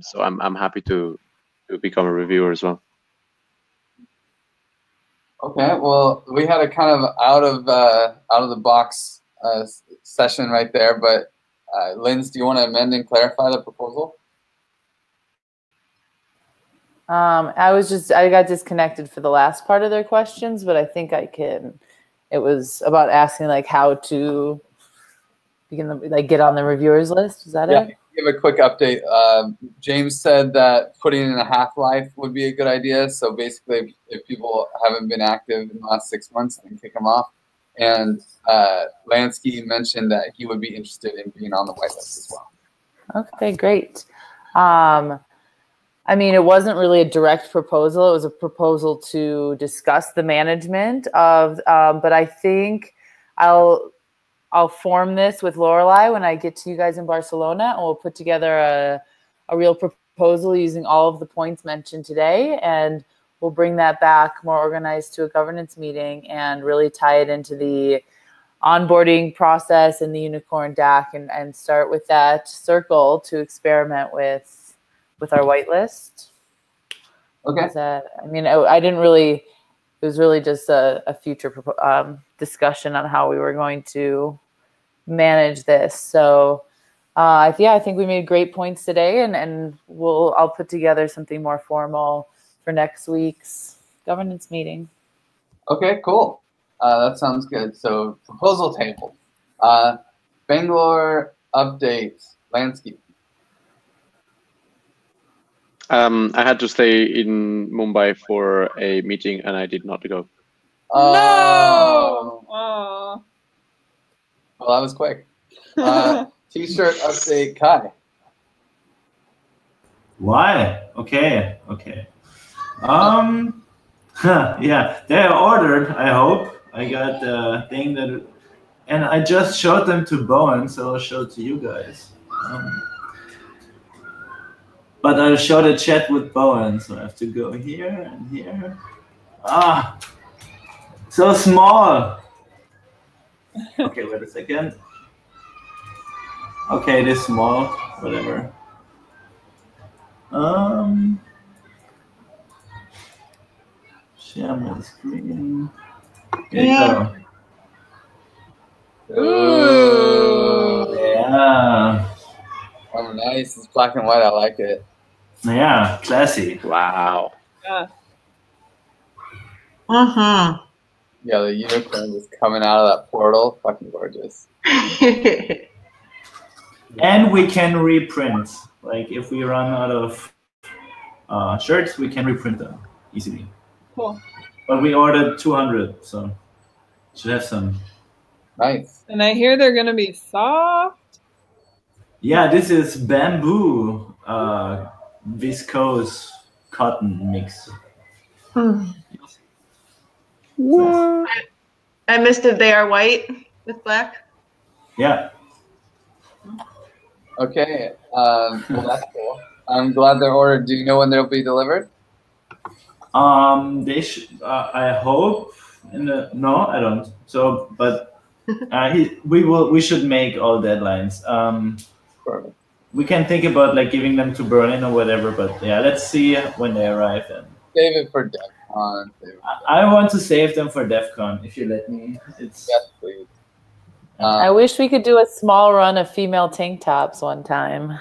So I'm happy to become a reviewer as well. Okay. Well, we had a kind of out of the box session right there, but. Linz, do you want to amend and clarify the proposal? I got disconnected for the last part of their questions, but I think I can. It was about asking like how to get on the reviewers list. Is that it? Give a quick update. James said that putting in a half-life would be a good idea. So basically, if people haven't been active in the last 6 months, then kick them off. And Lansky mentioned that he would be interested in being on the whitelist as well. Okay, great. I mean, it wasn't really a direct proposal. It was a proposal to discuss the management of, but I think I'll form this with Lorelai when I get to you guys in Barcelona, and we'll put together a real proposal using all of the points mentioned today, and we'll bring that back more organized to a governance meeting and really tie it into the onboarding process and the Unicorn DAC and start with that circle to experiment with our whitelist. Okay. I mean, I didn't really, it was really just a future discussion on how we were going to manage this. So I think we made great points today, and I'll put together something more formal for next week's governance meeting. Okay, cool. That sounds good. So proposal table. Bangalore update, Lansky. I had to stay in Mumbai for a meeting, and I did not go. No. Well, that was quick. T-shirt update, Kai. Why? Okay. Yeah, they're ordered. I hope I got the thing that, and I just showed them to Bowen, so I'll show it to you guys. But I'll show the chat with Bowen, so I have to go here and here. Ah, so small. Okay, wait a second. Okay, this small, whatever. Share my screen. There you go. Ooh. Yeah. Oh, nice. It's black and white. I like it. Yeah, classy. Wow. Yeah. Yeah, the unicorn is coming out of that portal. Fucking gorgeous. And we can reprint. Like if we run out of shirts, we can reprint them easily. Cool. But we ordered 200, so should have some. Nice. And I hear they're gonna be soft. Yeah, this is bamboo viscose cotton mix. What? I missed it. They are white with black. Yeah. Okay. Well, that's cool. I'm glad they're ordered. Do you know when they'll be delivered? They should. I hope. No, I don't. So, but we should make all deadlines. Perfect. We can think about like giving them to Berlin or whatever. But yeah, let's see when they arrive. And Save it for DEF CON. I want to save them for DEF CON if you let me. It's yes, please. I wish we could do a small run of female tank tops one time.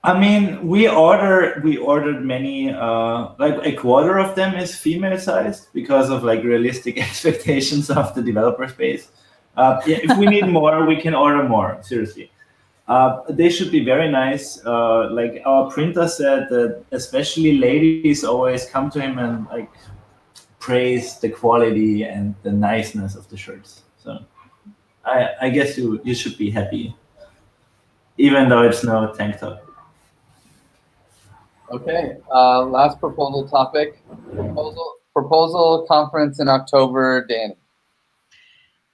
I mean, we ordered many, like a quarter of them is female sized because of like realistic expectations of the developer space. Yeah, if we need more, we can order more, seriously. They should be very nice. Like our printer said that especially ladies always come to him and like praise the quality and the niceness of the shirts. So I guess you should be happy, even though it's no tank top. Okay, last proposal topic. Proposal conference in October, Danny.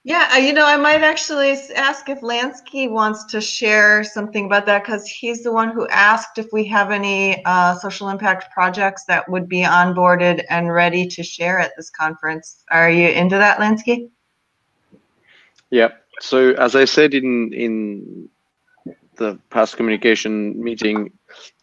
Yeah, I might actually ask if Lansky wants to share something about that because he's the one who asked if we have any social impact projects that would be onboarded and ready to share at this conference. Are you into that, Lansky? Yeah. So as I said in the past communication meeting,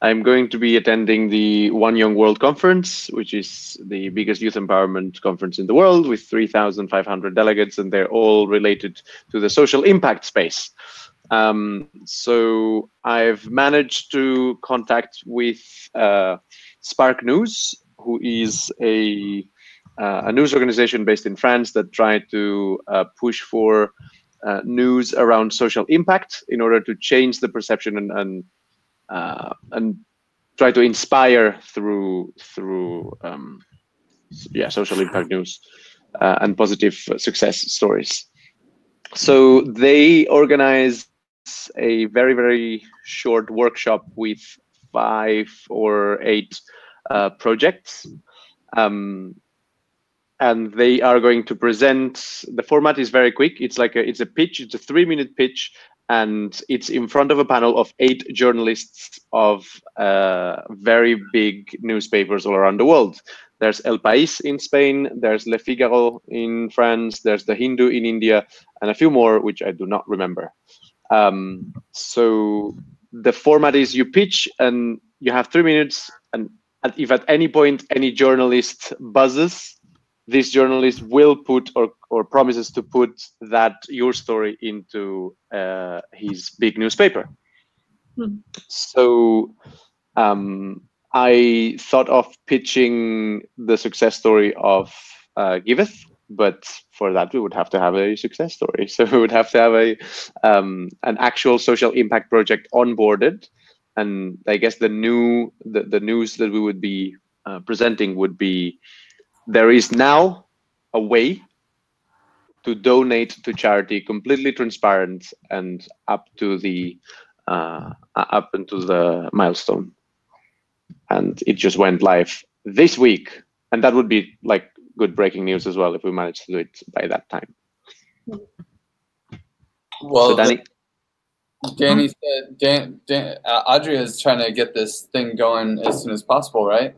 I'm going to be attending the One Young World Conference, which is the biggest youth empowerment conference in the world with 3,500 delegates, and they're all related to the social impact space. So I've managed to contact with Spark News, who is a news organization based in France that try to push for news around social impact in order to change the perception and try to inspire through social impact news and positive success stories. So they organize a very, very short workshop with 5 or 8 projects. And they are going to present. The format is very quick. It's a pitch. It's a 3-minute pitch, and it's in front of a panel of 8 journalists of very big newspapers all around the world. There's El País in Spain. There's Le Figaro in France. There's The Hindu in India, and a few more which I do not remember. So the format is you pitch, and you have 3 minutes. And if at any point any journalist buzzes, this journalist will put or promises to put your story into his big newspaper. So I thought of pitching the success story of Giveth, but for that we would have to have a success story. So we would have to have an actual social impact project onboarded, and I guess the news that we would be presenting would be, there is now a way to donate to charity, completely transparent and up into the milestone. And it just went live this week, and that would be like good breaking news as well if we manage to do it by that time. Well, so Danny, Danny said Adria is trying to get this thing going as soon as possible, right?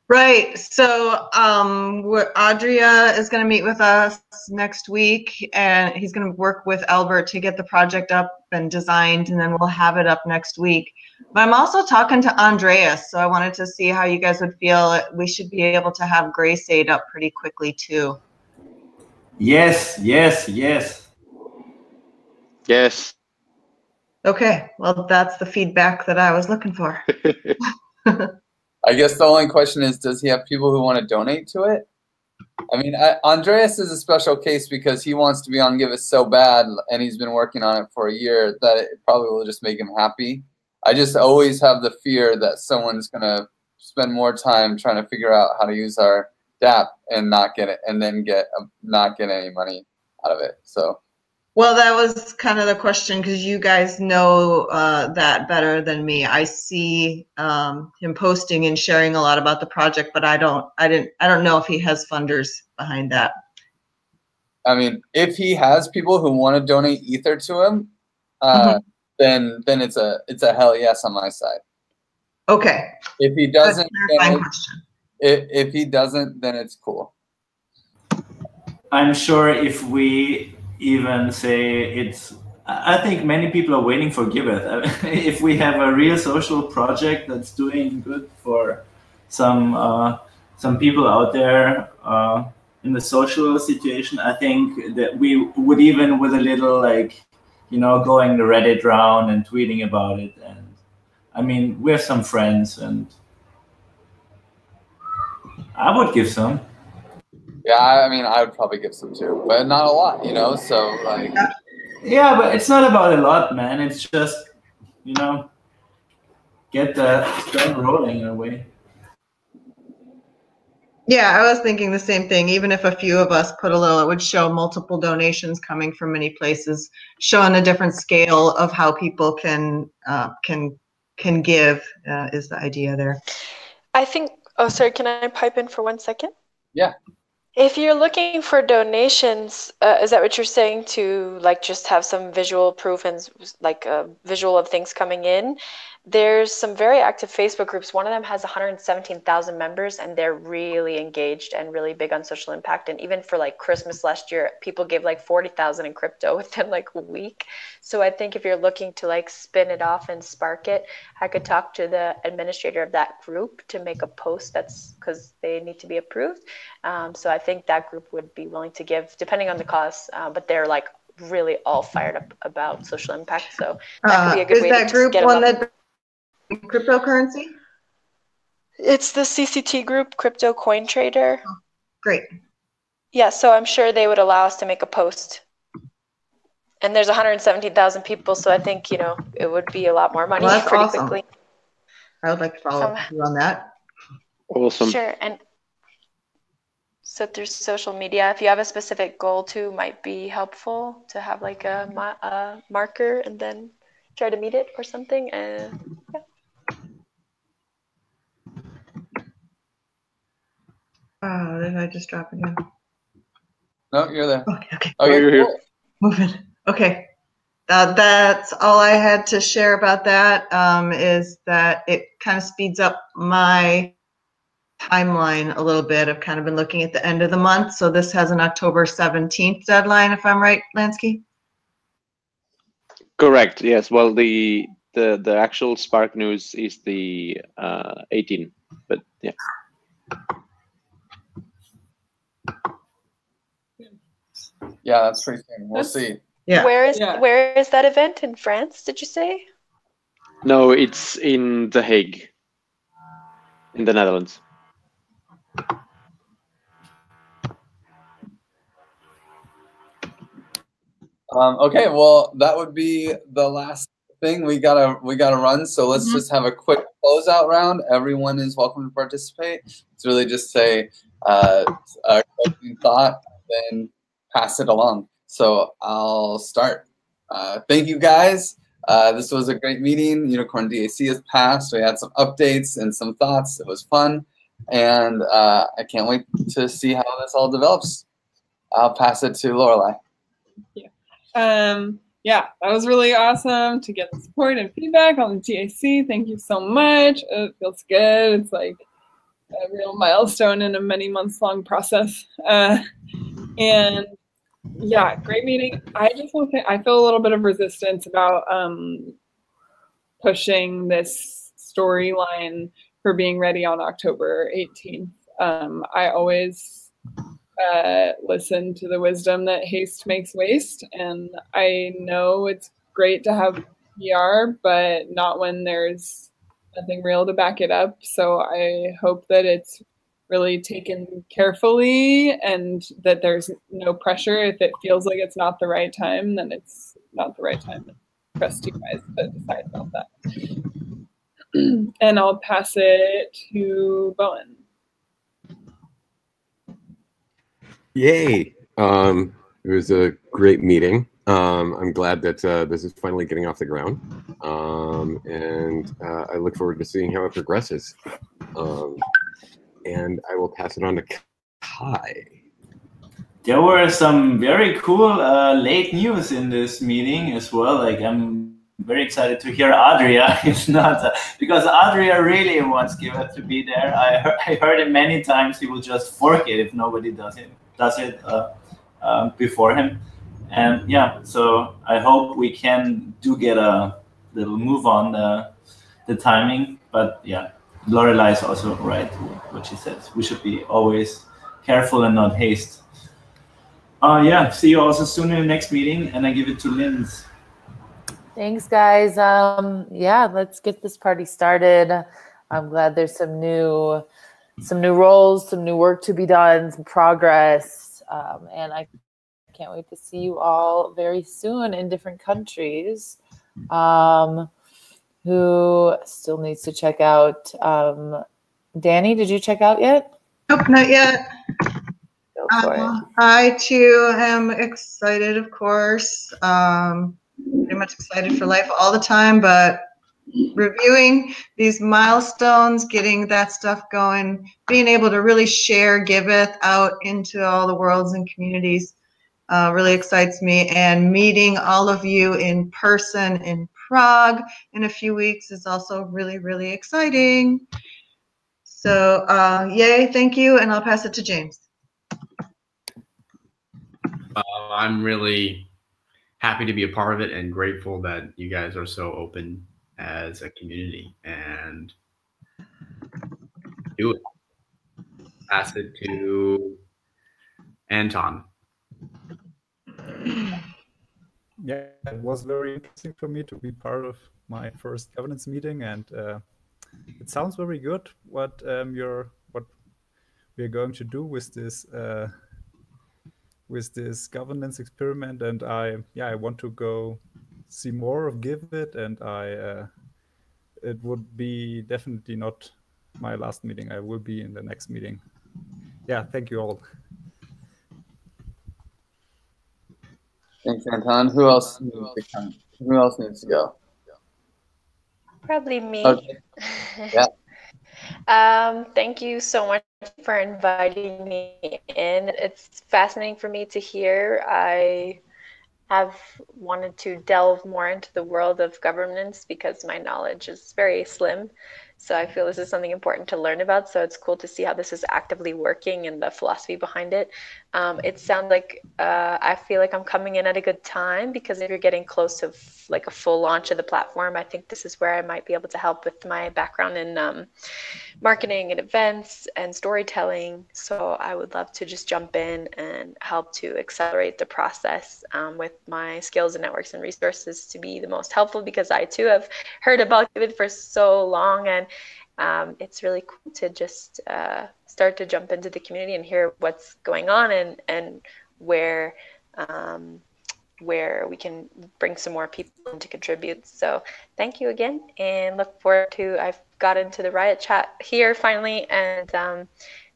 Right. So Adria is going to meet with us next week, and he's going to work with Albert to get the project up and designed, and then we'll have it up next week. But I'm also talking to Andreas, so I wanted to see how you guys would feel. We should be able to have Grace Aid up pretty quickly too. Yes, yes, yes. yes. Okay. Well, that's the feedback that I was looking for. I guess the only question is, does he have people who want to donate to it? I mean, Andreas is a special case because he wants to be on Give Us so bad, and he's been working on it for a year, that it probably will just make him happy. I just always have the fear that someone's going to spend more time trying to figure out how to use our DApp and not get it, and then not get any money out of it. So. Well, that was kind of the question, because you guys know that better than me. I see him posting and sharing a lot about the project, but I don't know if he has funders behind that. I mean, if he has people who want to donate Ether to him, then it's a hell yes on my side. Okay. If he doesn't, if he doesn't, then it's cool. I'm sure if we even say it's, I think many people are waiting for Giveth. If we have a real social project that's doing good for some people out there in the social situation, I think that we would, even with a little, like, going the Reddit round and tweeting about it. And I mean, we have some friends, and I would give some. Yeah, I mean, I would probably give some too, but not a lot, so like. Yeah, but it's not about a lot, man. It's just, get the start rolling in a way. Yeah, I was thinking the same thing. Even if a few of us put a little, it would show multiple donations coming from many places, showing a different scale of how people can give is the idea there. I think. Oh, sorry. Can I pipe in for 1 second? Yeah. If you're looking for donations, is that what you're saying, to like just have some visual proof and like a visual of things coming in? There's some very active Facebook groups. One of them has 117,000 members, and they're really engaged and really big on social impact. And even for like Christmas last year, people gave like 40,000 in crypto within like a week. So I think if you're looking to like spin it off and spark it, I could talk to the administrator of that group to make a post, that's because they need to be approved. So I think that group would be willing to give, depending on the cost, but they're like really all fired up about social impact. So that could be a good way to group get one them up. that cryptocurrency? It's the CCT group, Crypto Coin Trader. Oh, great. Yeah, so I'm sure they would allow us to make a post. And there's 117,000 people, so I think, it would be a lot more money pretty awesome. quickly. I would like to follow you on that. Awesome. Sure. And so through social media, if you have a specific goal too, might be helpful to have like a marker and then try to meet it or something. Yeah. Oh, did I just drop again? No, you're there. Okay. Oh, you're here. Moving. Okay. That's all I had to share about that, is that it kind of speeds up my timeline a little bit. I've kind of been looking at the end of the month. So this has an October 17th deadline, if I'm right, Lansky? Correct. Yes. Well, the actual Spark news is the 18th, but yeah. Yeah, that's pretty soon. We'll see. Yeah. Where is that event in France? Did you say? No, it's in The Hague, in the Netherlands. Okay, well, that would be the last thing. We gotta run. So let's just have a quick closeout round. Everyone is welcome to participate. It's really just say a closing thought, then pass it along. So I'll start. Thank you guys. This was a great meeting. Unicorn DAC has passed. We had some updates and some thoughts. It was fun, and I can't wait to see how this all develops. I'll pass it to Lorelei. Yeah, that was really awesome to get the support and feedback on the DAC. Thank you so much. It feels good. It's like a real milestone in a many months long process. And yeah, great meeting. I just want to say I feel a little bit of resistance about pushing this storyline for being ready on October 18th. I always listen to the wisdom that haste makes waste, and I know it's great to have PR, but not when there's nothing real to back it up. So I hope that it's really taken carefully and that there's no pressure. If it feels like it's not the right time, then it's not the right time. Trust you guys to decide about that. And I'll pass it to Bowen. Yay! It was a great meeting. I'm glad that this is finally getting off the ground, and I look forward to seeing how it progresses. And I will pass it on to Kai. There were some very cool late news in this meeting as well. Like, I'm very excited to hear Adria. If not, because Adria really wants Giveth to be there. I heard it many times. He will just fork it if nobody does it before him. And yeah, so I hope we can get a little move on the timing. But yeah, Lorelei is also right what she says. We should be always careful and not haste. Yeah, see you also soon in the next meeting, and I give it to Linz. Thanks, guys. Yeah, let's get this party started. I'm glad there's some new roles, some new work to be done, some progress, and I can't wait to see you all very soon in different countries. Who still needs to check out? Danny, did you check out yet? Nope, not yet. Go for it. I too am excited, of course. Pretty much excited for life all the time, but reviewing these milestones, getting that stuff going, being able to really share Giveth out into all the worlds and communities really excites me. And meeting all of you in person in Prague in a few weeks is also really, really exciting. So yay, thank you, and I'll pass it to James. I'm really happy to be a part of it and grateful that you guys are so open as a community, and do it. Pass it to Anton. Yeah, it was very interesting for me to be part of my first governance meeting, and it sounds very good what we're going to do with this governance experiment. And I want to go see more of Giveth, and it would be definitely not my last meeting. I will be in the next meeting. Yeah, thank you all. Thanks, Anton. Who else needs to go? Probably me. Okay. Yeah. Thank you so much for inviting me in. It's fascinating for me to hear. I have wanted to delve more into the world of governance because my knowledge is very slim. So I feel this is something important to learn about. So it's cool to see how this is actively working and the philosophy behind it. It sounds like I feel like I'm coming in at a good time, because if you're getting close to like a full launch of the platform, I think this is where I might be able to help with my background in marketing and events and storytelling. So I would love to just jump in and help to accelerate the process with my skills and networks and resources to be the most helpful, because I too have heard about it for so long, and it's really cool to just start to jump into the community and hear what's going on and where where we can bring some more people in to contribute. So thank you again, and look forward to, I've got into the Riot chat here finally, and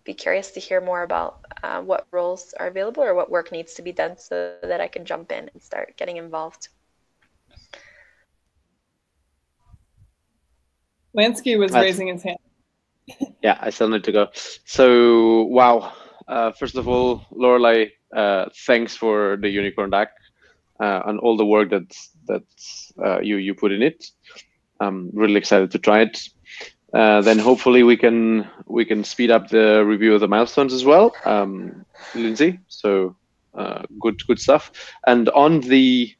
be curious to hear more about what roles are available or what work needs to be done so that I can jump in and start getting involved. Lansky was raising his hand. Yeah, I still need to go. So, wow. First of all, Lorelei, thanks for the Unicorn DAC and all the work that you put in it. I'm really excited to try it. Then hopefully we can speed up the review of the milestones as well, Lindsay. So good stuff. And on the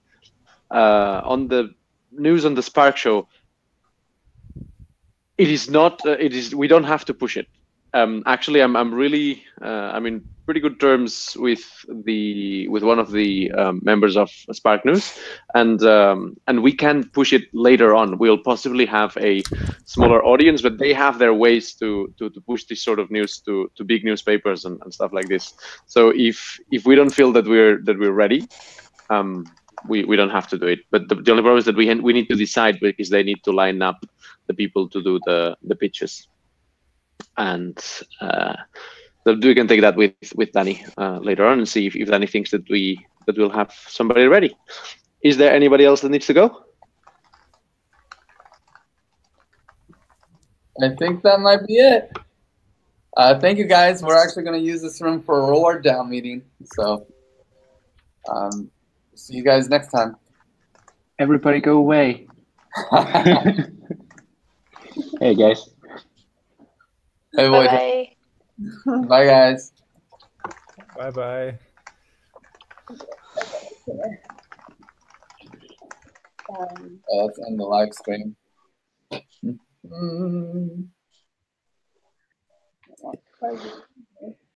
news on the Spark Show, it is not. We don't have to push it. Actually, I'm really I'm in pretty good terms with one of the members of Spark News, and we can push it later on. We'll possibly have a smaller audience, but they have their ways to push this sort of news to big newspapers and stuff like this. So if we don't feel that we're ready, we don't have to do it. But the only problem is that we need to decide, because they need to line up the people to do the pitches. And we can take that with Danny later on and see if Danny thinks that we'll have somebody ready. Is there anybody else that needs to go? I think that might be it. Thank you, guys. We're actually going to use this room for a roll down meeting. So see you guys next time. Everybody go away. Hey, guys. Hey, boys. Bye. Bye, guys. Bye-bye. Let's end the live stream.